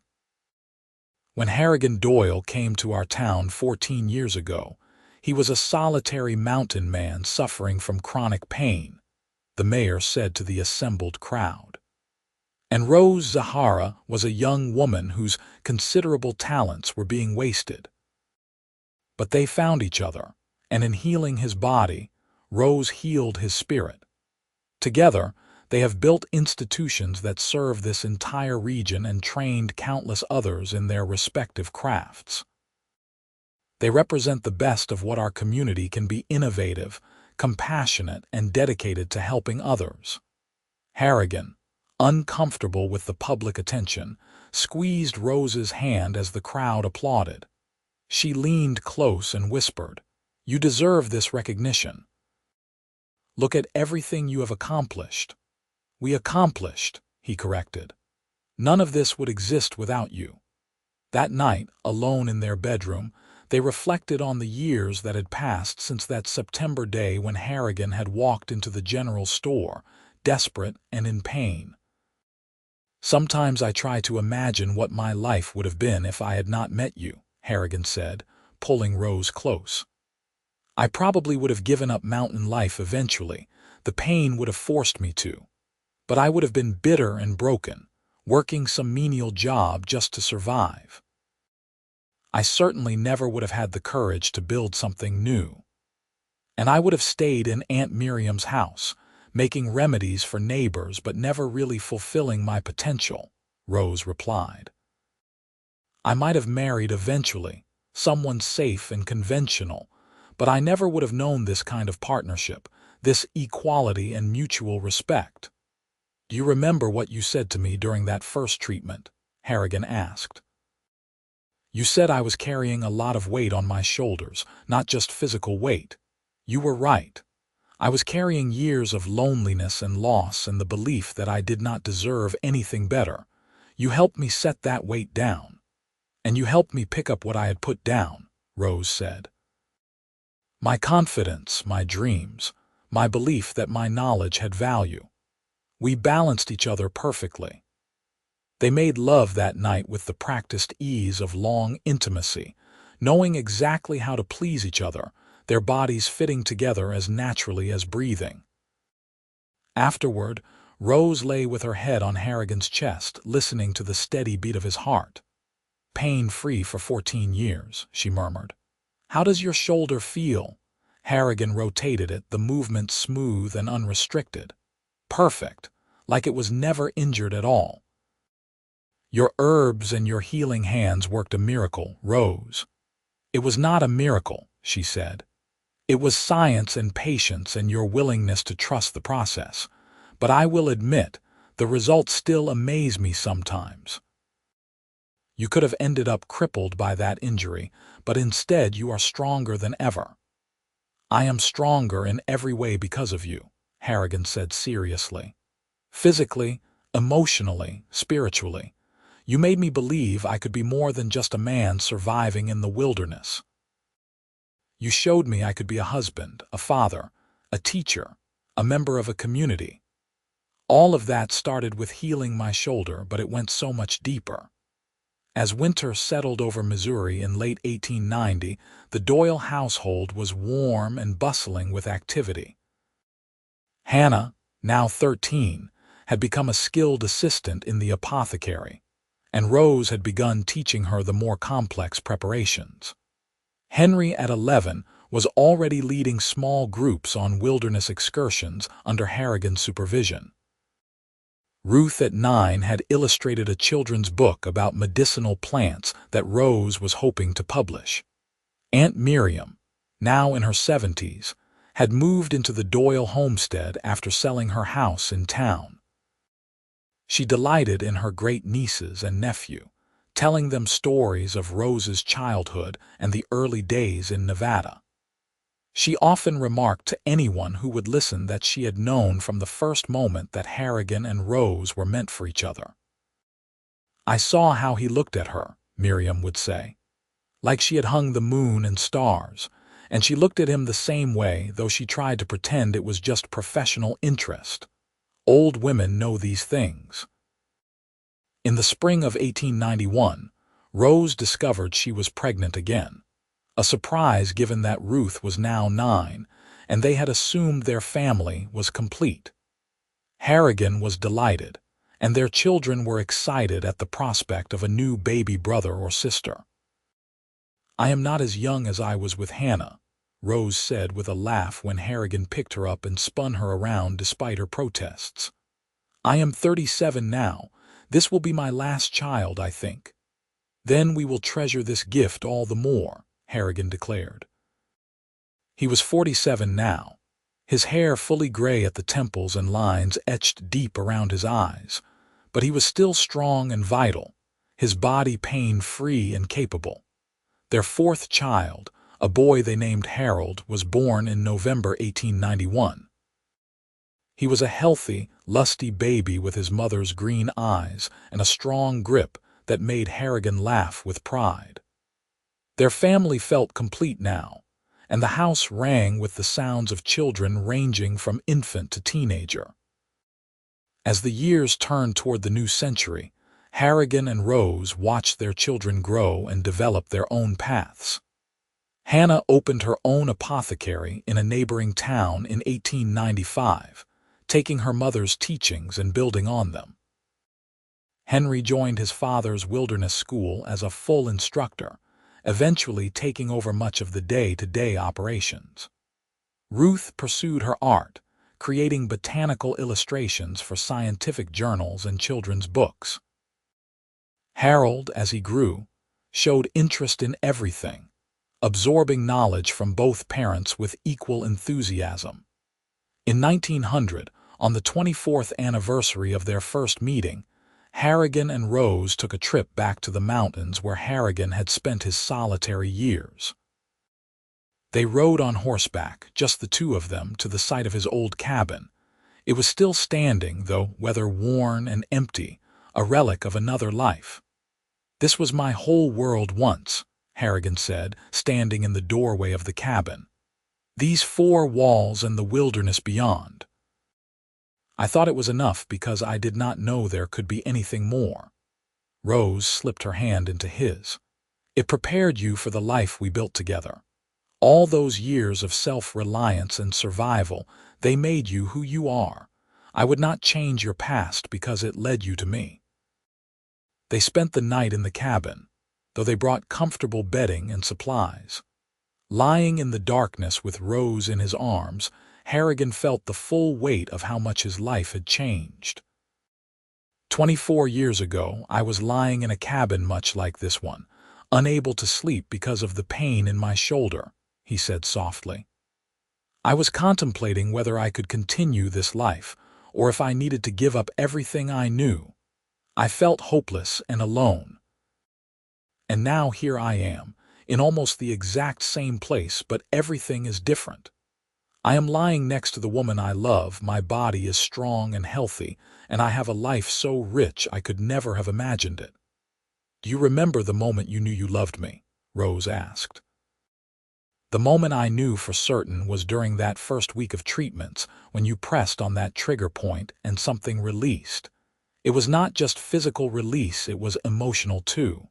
When Harrigan Doyle came to our town 14 years ago, he was a solitary mountain man suffering from chronic pain, the mayor said to the assembled crowd. And Rose Zahara was a young woman whose considerable talents were being wasted. But they found each other, and in healing his body, Rose healed his spirit. Together, they have built institutions that serve this entire region and trained countless others in their respective crafts. They represent the best of what our community can be: innovative, compassionate, and dedicated to helping others. Harrigan, uncomfortable with the public attention, squeezed Rose's hand as the crowd applauded. She leaned close and whispered, "You deserve this recognition. Look at everything you have accomplished." "We accomplished," he corrected. "None of this would exist without you." That night, alone in their bedroom, they reflected on the years that had passed since that September day when Harrigan had walked into the general store, desperate and in pain. "Sometimes I try to imagine what my life would have been if I had not met you," Harrigan said, pulling Rose close. "I probably would have given up mountain life eventually. The pain would have forced me to. But I would have been bitter and broken, working some menial job just to survive. I certainly never would have had the courage to build something new. And I would have stayed in Aunt Miriam's house, making remedies for neighbors but never really fulfilling my potential," Rose replied. "I might have married eventually, someone safe and conventional, but I never would have known this kind of partnership, this equality and mutual respect." "Do you remember what you said to me during that first treatment?" Harrigan asked. "You said I was carrying a lot of weight on my shoulders, not just physical weight. You were right. I was carrying years of loneliness and loss and the belief that I did not deserve anything better. You helped me set that weight down. And you helped me pick up what I had put down," Rose said. "My confidence, my dreams, my belief that my knowledge had value. We balanced each other perfectly." They made love that night with the practiced ease of long intimacy, knowing exactly how to please each other, their bodies fitting together as naturally as breathing. Afterward, Rose lay with her head on Harrigan's chest, listening to the steady beat of his heart. "Pain-free for 14 years, she murmured. "How does your shoulder feel?" Harrigan rotated it, the movement smooth and unrestricted. "Perfect, like it was never injured at all." "Your herbs and your healing hands worked a miracle, Rose." "It was not a miracle," she said. "It was science and patience and your willingness to trust the process. But I will admit, the results still amaze me sometimes. You could have ended up crippled by that injury, but instead you are stronger than ever." "I am stronger in every way because of you," Harrigan said seriously. "Physically, Emotionally, spiritually. You made me believe I could be more than just a man surviving in the wilderness. You showed me I could be a husband, a father, a teacher, a member of a community. All of that started with healing my shoulder, but it went so much deeper. As winter settled over Missouri in late 1890, the Doyle household was warm and bustling with activity. Hannah, now 13, had become a skilled assistant in the apothecary, and Rose had begun teaching her the more complex preparations. Henry, at 11, was already leading small groups on wilderness excursions under Harrigan's supervision. Ruth, at 9, had illustrated a children's book about medicinal plants that Rose was hoping to publish. Aunt Miriam, now in her 70s, had moved into the Doyle homestead after selling her house in town. She delighted in her great-nieces and nephew, telling them stories of Rose's childhood and the early days in Nevada. She often remarked to anyone who would listen that she had known from the first moment that Harrigan and Rose were meant for each other. "I saw how he looked at her," Miriam would say, "like she had hung the moon and stars, and she looked at him the same way, though she tried to pretend it was just professional interest. Old women know these things." In the spring of 1891, Rose discovered she was pregnant again, a surprise given that Ruth was now 9, and they had assumed their family was complete. Harrigan was delighted, and their children were excited at the prospect of a new baby brother or sister. "I am not as young as I was with Hannah," Rose said with a laugh when Harrigan picked her up and spun her around despite her protests. "I am 37 now. This will be my last child, I think. Then we will treasure this gift all the more," Harrigan declared. He was 47 now, his hair fully gray at the temples and lines etched deep around his eyes, but he was still strong and vital, his body pain-free and capable. Their fourth child, a boy they named Harold, was born in November 1891. He was a healthy, lusty baby with his mother's green eyes and a strong grip that made Harrigan laugh with pride. Their family felt complete now, and the house rang with the sounds of children ranging from infant to teenager. As the years turned toward the new century, Harrigan and Rose watched their children grow and develop their own paths. Hannah opened her own apothecary in a neighboring town in 1895, taking her mother's teachings and building on them. Henry joined his father's wilderness school as a full instructor, eventually taking over much of the day-to-day operations. Ruth pursued her art, creating botanical illustrations for scientific journals and children's books. Harold, as he grew, showed interest in everything, absorbing knowledge from both parents with equal enthusiasm. In 1900, on the 24th anniversary of their first meeting, Harrigan and Rose took a trip back to the mountains where Harrigan had spent his solitary years. They rode on horseback, just the two of them, to the site of his old cabin. It was still standing, though weather-worn and empty, a relic of another life. "This was my whole world once," Harrigan said, standing in the doorway of the cabin. "These four walls and the wilderness beyond. I thought it was enough because I did not know there could be anything more." Rose slipped her hand into his. "It prepared you for the life we built together. All those years of self-reliance and survival, they made you who you are. I would not change your past because it led you to me." They spent the night in the cabin, though they brought comfortable bedding and supplies. Lying in the darkness with Rose in his arms, Harrigan felt the full weight of how much his life had changed. 24 years ago, I was lying in a cabin much like this one, unable to sleep because of the pain in my shoulder," he said softly. "I was contemplating whether I could continue this life, or if I needed to give up everything I knew. I felt hopeless and alone. And now here I am, in almost the exact same place, but everything is different. I am lying next to the woman I love, my body is strong and healthy, and I have a life so rich I could never have imagined it. Do you remember the moment you knew you loved me? Rose asked. The moment I knew for certain was during that first week of treatments, when you pressed on that trigger point and something released. It was not just physical release, it was emotional too.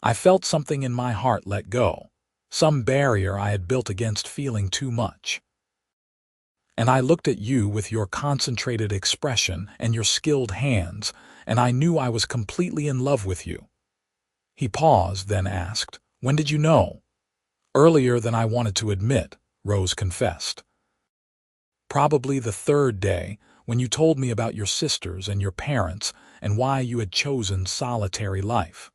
I felt something in my heart let go, some barrier I had built against feeling too much. And I looked at you with your concentrated expression and your skilled hands, and I knew I was completely in love with you. He paused, then asked, "When did you know?" "Earlier than I wanted to admit," Rose confessed. "Probably the third day, when you told me about your sisters and your parents and why you had chosen solitary life.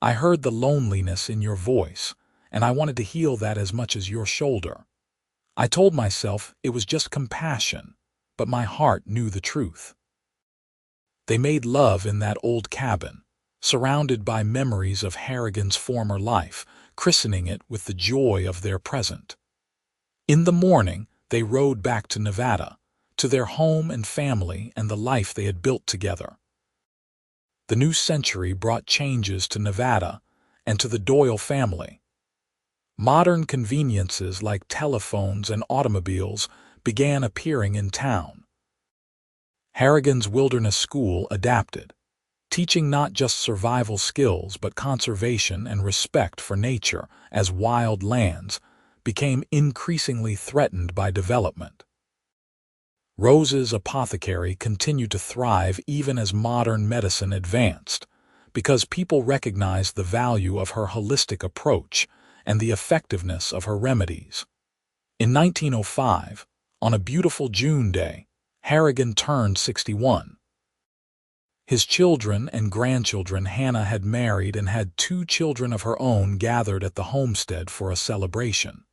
I heard the loneliness in your voice, and I wanted to heal that as much as your shoulder. I told myself it was just compassion, but my heart knew the truth." They made love in that old cabin, surrounded by memories of Harrigan's former life, christening it with the joy of their present. In the morning, they rode back to Nevada, to their home and family and the life they had built together. The new century brought changes to Nevada and to the Doyle family. Modern conveniences like telephones and automobiles began appearing in town. Harrigan's Wilderness School adapted, teaching not just survival skills but conservation and respect for nature as wild lands became increasingly threatened by development. Rose's apothecary continued to thrive even as modern medicine advanced, because people recognized the value of her holistic approach and the effectiveness of her remedies. In 1905, on a beautiful June day, Harrigan turned 61. His children and grandchildren, Hannah had married and had 2 children of her own, gathered at the homestead for a celebration.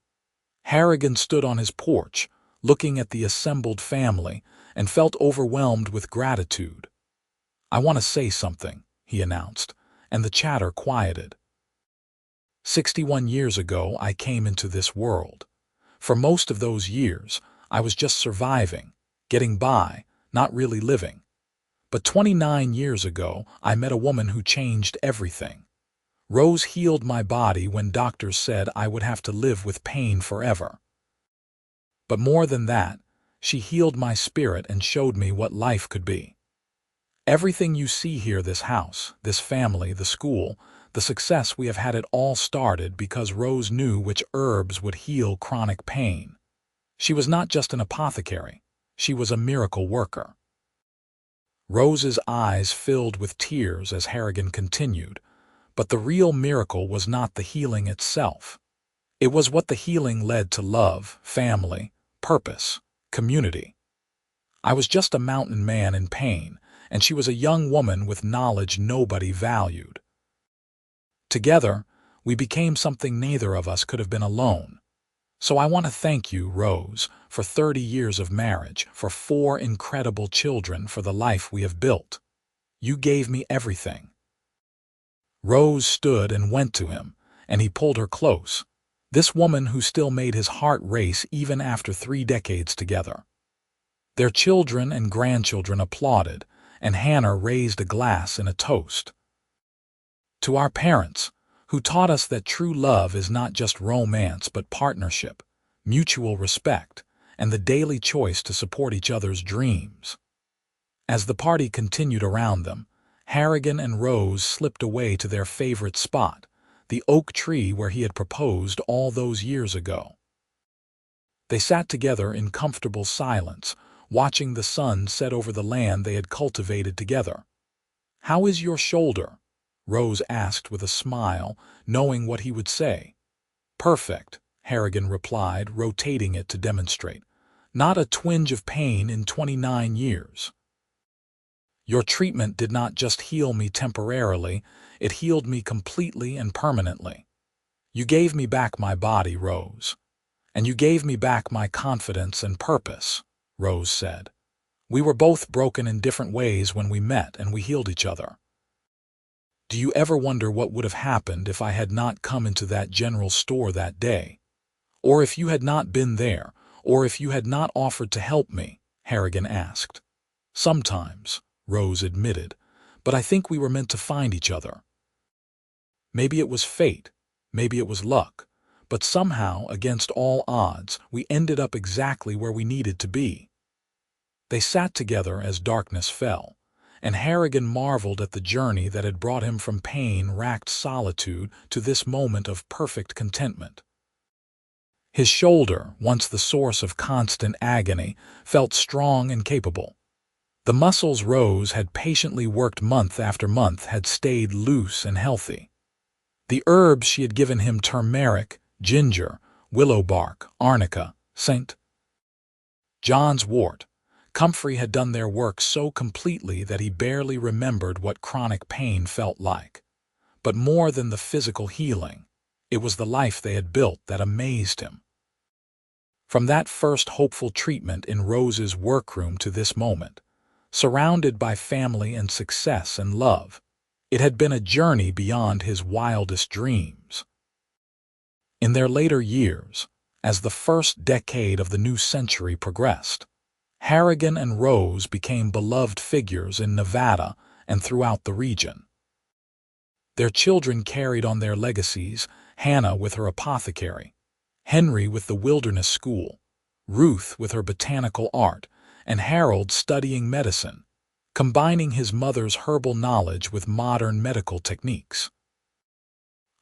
Harrigan stood on his porch, looking at the assembled family, and felt overwhelmed with gratitude. "I want to say something," he announced, and the chatter quieted. 61 years ago, I came into this world. For most of those years, I was just surviving, getting by, not really living. But 29 years ago, I met a woman who changed everything. Rose healed my body when doctors said I would have to live with pain forever. But more than that, she healed my spirit and showed me what life could be. Everything you see here, this house, this family, the school, the success we have had, it all started because Rose knew which herbs would heal chronic pain. She was not just an apothecary, she was a miracle worker." Rose's eyes filled with tears as Harrigan continued, but the real miracle was not the healing itself. It was what the healing led to: love, family, purpose, community. I was just a mountain man in pain, and she was a young woman with knowledge nobody valued. Together, we became something neither of us could have been alone. So I want to thank you, Rose, for 30 years of marriage, for 4 incredible children, for the life we have built. You gave me everything. Rose stood and went to him, and he pulled her close. This woman who still made his heart race even after 3 decades together. Their children and grandchildren applauded, and Hannah raised a glass in a toast. "To our parents, who taught us that true love is not just romance but partnership, mutual respect, and the daily choice to support each other's dreams." As the party continued around them, Harrigan and Rose slipped away to their favorite spot, the oak tree where he had proposed all those years ago. They sat together in comfortable silence, watching the sun set over the land they had cultivated together. "How is your shoulder?" Rose asked with a smile, knowing what he would say. "Perfect," Harrigan replied, rotating it to demonstrate. "Not a twinge of pain in 29 years. Your treatment did not just heal me temporarily, it healed me completely and permanently. You gave me back my body, Rose. And you gave me back my confidence and purpose," Rose said. "We were both broken in different ways when we met, and we healed each other. Do you ever wonder what would have happened if I had not come into that general store that day? Or if you had not been there, or if you had not offered to help me, Harrigan asked. Sometimes, Rose admitted, but I think we were meant to find each other. Maybe it was fate, maybe it was luck, but somehow, against all odds, we ended up exactly where we needed to be. They sat together as darkness fell, and Harrigan marveled at the journey that had brought him from pain-racked solitude to this moment of perfect contentment. His shoulder, once the source of constant agony, felt strong and capable. The muscles Rose had patiently worked month after month had stayed loose and healthy. The herbs she had given him, turmeric, ginger, willow bark, arnica, St. John's wort, comfrey, had done their work so completely that he barely remembered what chronic pain felt like. But more than the physical healing, it was the life they had built that amazed him. From that first hopeful treatment in Rose's workroom to this moment, surrounded by family and success and love, it had been a journey beyond his wildest dreams. In their later years, as the first decade of the new century progressed, Harrigan and Rose became beloved figures in Nevada and throughout the region. Their children carried on their legacies, Hannah with her apothecary, Henry with the wilderness school, Ruth with her botanical art, and Harold studying medicine, combining his mother's herbal knowledge with modern medical techniques.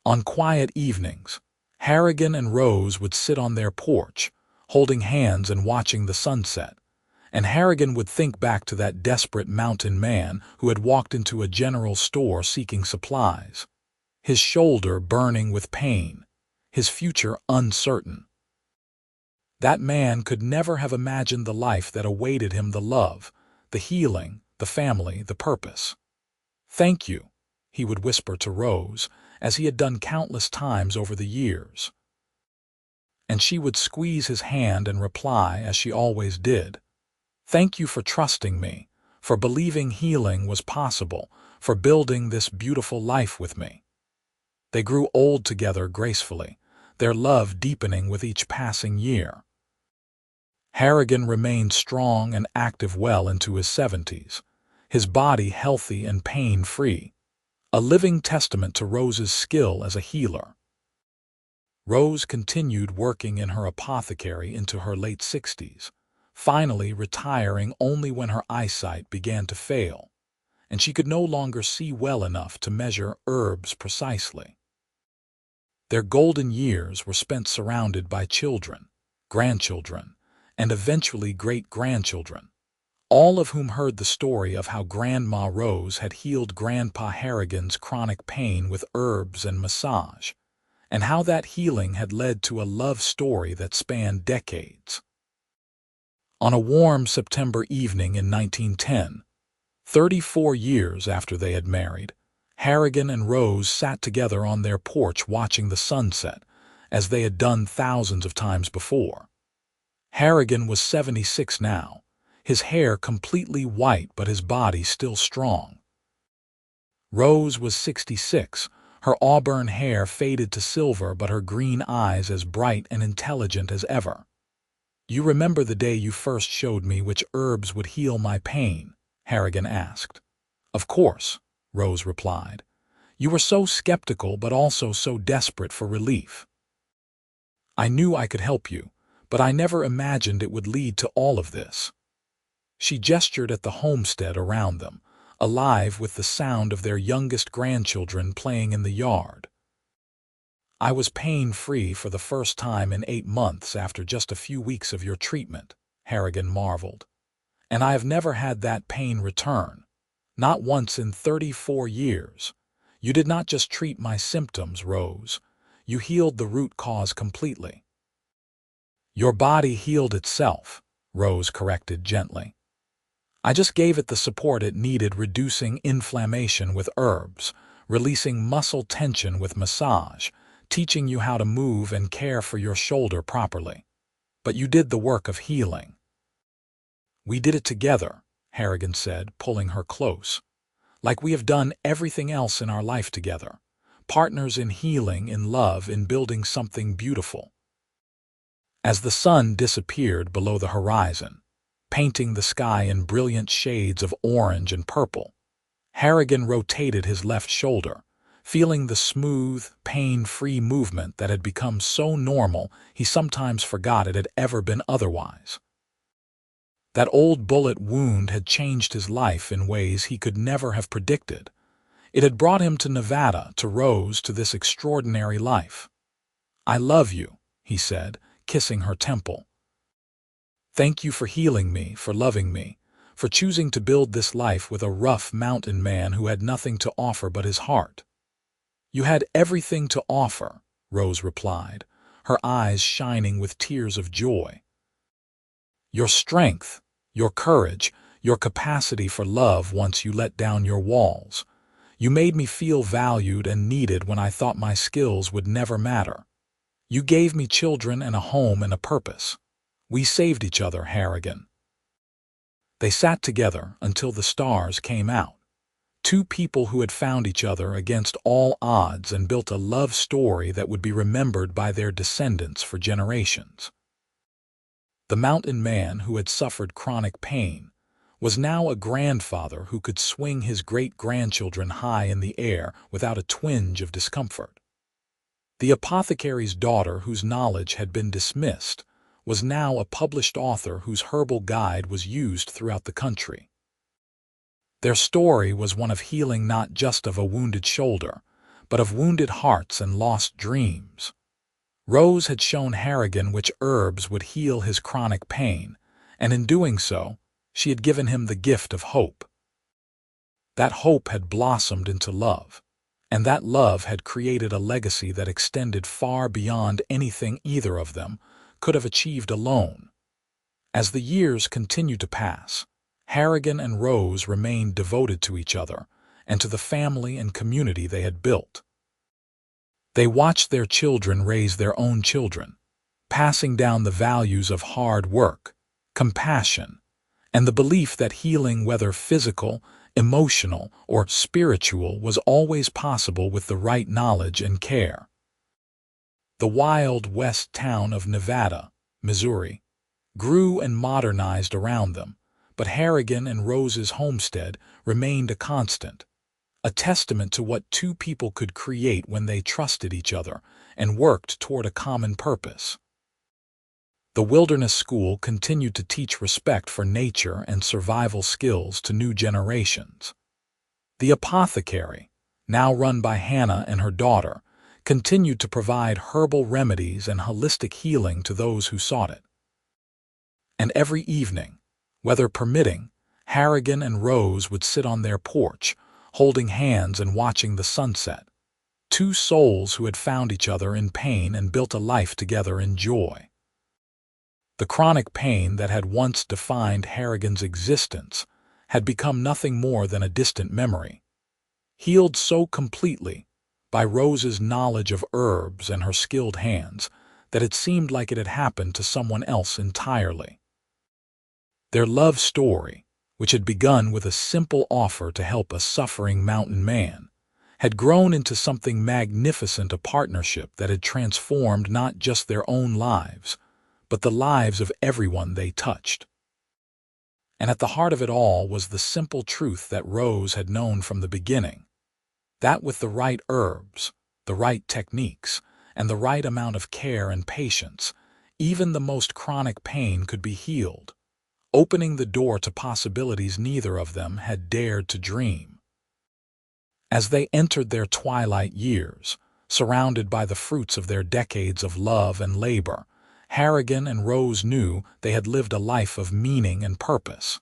On quiet evenings, Harrigan and Rose would sit on their porch, holding hands and watching the sunset, and Harrigan would think back to that desperate mountain man who had walked into a general store seeking supplies, his shoulder burning with pain, his future uncertain. That man could never have imagined the life that awaited him, the love, the healing, the family, the purpose. "Thank you," he would whisper to Rose, as he had done countless times over the years. And she would squeeze his hand and reply, as she always did, "Thank you for trusting me, for believing healing was possible, for building this beautiful life with me." They grew old together gracefully, their love deepening with each passing year. Harrigan remained strong and active well into his 70s, his body healthy and pain-free, a living testament to Rose's skill as a healer. Rose continued working in her apothecary into her late 60s, finally retiring only when her eyesight began to fail, and she could no longer see well enough to measure herbs precisely. Their golden years were spent surrounded by children, grandchildren, and eventually great-grandchildren, all of whom heard the story of how Grandma Rose had healed Grandpa Harrigan's chronic pain with herbs and massage, and how that healing had led to a love story that spanned decades. On a warm September evening in 1910, 34 years after they had married, Harrigan and Rose sat together on their porch watching the sunset, as they had done thousands of times before. Harrigan was 76 now, his hair completely white but his body still strong. Rose was 66, her auburn hair faded to silver but her green eyes as bright and intelligent as ever. "You remember the day you first showed me which herbs would heal my pain?" Harrigan asked. "Of course," Rose replied. "You were so skeptical but also so desperate for relief. I knew I could help you, but I never imagined it would lead to all of this." She gestured at the homestead around them, alive with the sound of their youngest grandchildren playing in the yard. "I was pain-free for the first time in 8 months after just a few weeks of your treatment," Harrigan marveled. "And I have never had that pain return, not once in 34 years. You did not just treat my symptoms, Rose. You healed the root cause completely." "Your body healed itself," Rose corrected gently. "I just gave it the support it needed, reducing inflammation with herbs, releasing muscle tension with massage, teaching you how to move and care for your shoulder properly. But you did the work of healing." "We did it together," Harrigan said, pulling her close. "Like we have done everything else in our life together. Partners in healing, in love, in building something beautiful." As the sun disappeared below the horizon, painting the sky in brilliant shades of orange and purple, Harrigan rotated his left shoulder, feeling the smooth, pain-free movement that had become so normal he sometimes forgot it had ever been otherwise. That old bullet wound had changed his life in ways he could never have predicted. It had brought him to Nevada, to Rose, to this extraordinary life. "I love you," he said, kissing her temple. "Thank you for healing me, for loving me, for choosing to build this life with a rough mountain man who had nothing to offer but his heart." "You had everything to offer," Rose replied, her eyes shining with tears of joy. "Your strength, your courage, your capacity for love once you let down your walls. You made me feel valued and needed when I thought my skills would never matter. You gave me children and a home and a purpose. We saved each other, Harrigan." They sat together until the stars came out. Two people who had found each other against all odds and built a love story that would be remembered by their descendants for generations. The mountain man who had suffered chronic pain was now a grandfather who could swing his great-grandchildren high in the air without a twinge of discomfort. The apothecary's daughter, whose knowledge had been dismissed, was now a published author whose herbal guide was used throughout the country. Their story was one of healing, not just of a wounded shoulder, but of wounded hearts and lost dreams. Rose had shown Harrigan which herbs would heal his chronic pain, and in doing so, she had given him the gift of hope. That hope had blossomed into love, and that love had created a legacy that extended far beyond anything either of them could have achieved alone. As the years continued to pass, Harrigan and Rose remained devoted to each other and to the family and community they had built. They watched their children raise their own children, passing down the values of hard work, compassion, and the belief that healing, whether physical, emotional, or spiritual, was always possible with the right knowledge and care. The Wild West town of Nevada, Missouri, grew and modernized around them, but Harrigan and Rose's homestead remained a constant, a testament to what two people could create when they trusted each other and worked toward a common purpose. The wilderness school continued to teach respect for nature and survival skills to new generations. The apothecary, now run by Hannah and her daughter, continued to provide herbal remedies and holistic healing to those who sought it. And every evening, weather permitting, Harrigan and Rose would sit on their porch, holding hands and watching the sunset. Two souls who had found each other in pain and built a life together in joy. The chronic pain that had once defined Harrigan's existence had become nothing more than a distant memory, healed so completely by Rose's knowledge of herbs and her skilled hands that it seemed like it had happened to someone else entirely. Their love story, which had begun with a simple offer to help a suffering mountain man, had grown into something magnificent, a partnership that had transformed not just their own lives, but the lives of everyone they touched. And at the heart of it all was the simple truth that Rose had known from the beginning, that with the right herbs, the right techniques, and the right amount of care and patience, even the most chronic pain could be healed, opening the door to possibilities neither of them had dared to dream. As they entered their twilight years, surrounded by the fruits of their decades of love and labor, Harrigan and Rose knew they had lived a life of meaning and purpose.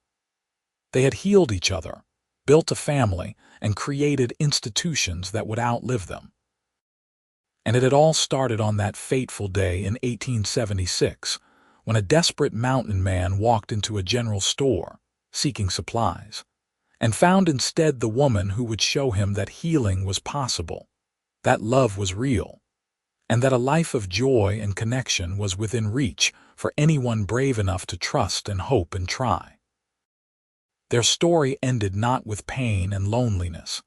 They had healed each other, built a family, and created institutions that would outlive them. And it had all started on that fateful day in 1876, when a desperate mountain man walked into a general store, seeking supplies, and found instead the woman who would show him that healing was possible, that love was real, and that a life of joy and connection was within reach for anyone brave enough to trust and hope and try. Their story ended not with pain and loneliness,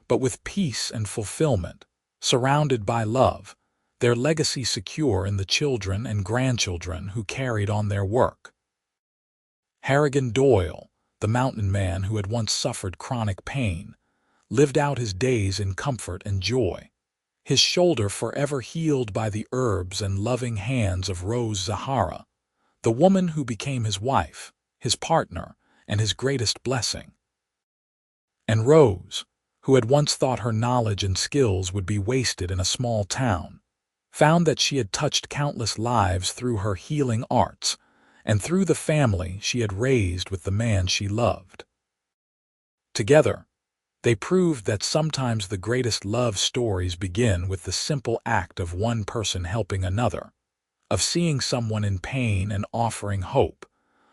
but with peace and fulfillment, surrounded by love, their legacy secure in the children and grandchildren who carried on their work. Harrigan Doyle, the mountain man who had once suffered chronic pain, lived out his days in comfort and joy, his shoulder forever healed by the herbs and loving hands of Rose Zahara, the woman who became his wife, his partner, and his greatest blessing. And Rose, who had once thought her knowledge and skills would be wasted in a small town, found that she had touched countless lives through her healing arts and through the family she had raised with the man she loved. Together, they proved that sometimes the greatest love stories begin with the simple act of one person helping another, of seeing someone in pain and offering hope,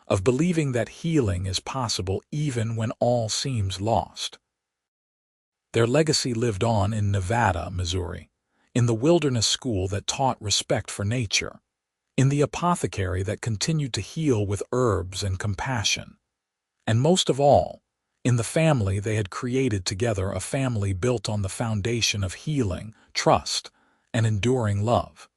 of believing that healing is possible even when all seems lost. Their legacy lived on in Nevada, Missouri, in the wilderness school that taught respect for nature, in the apothecary that continued to heal with herbs and compassion, and most of all, in the family they had created together, a family built on the foundation of healing, trust, and enduring love.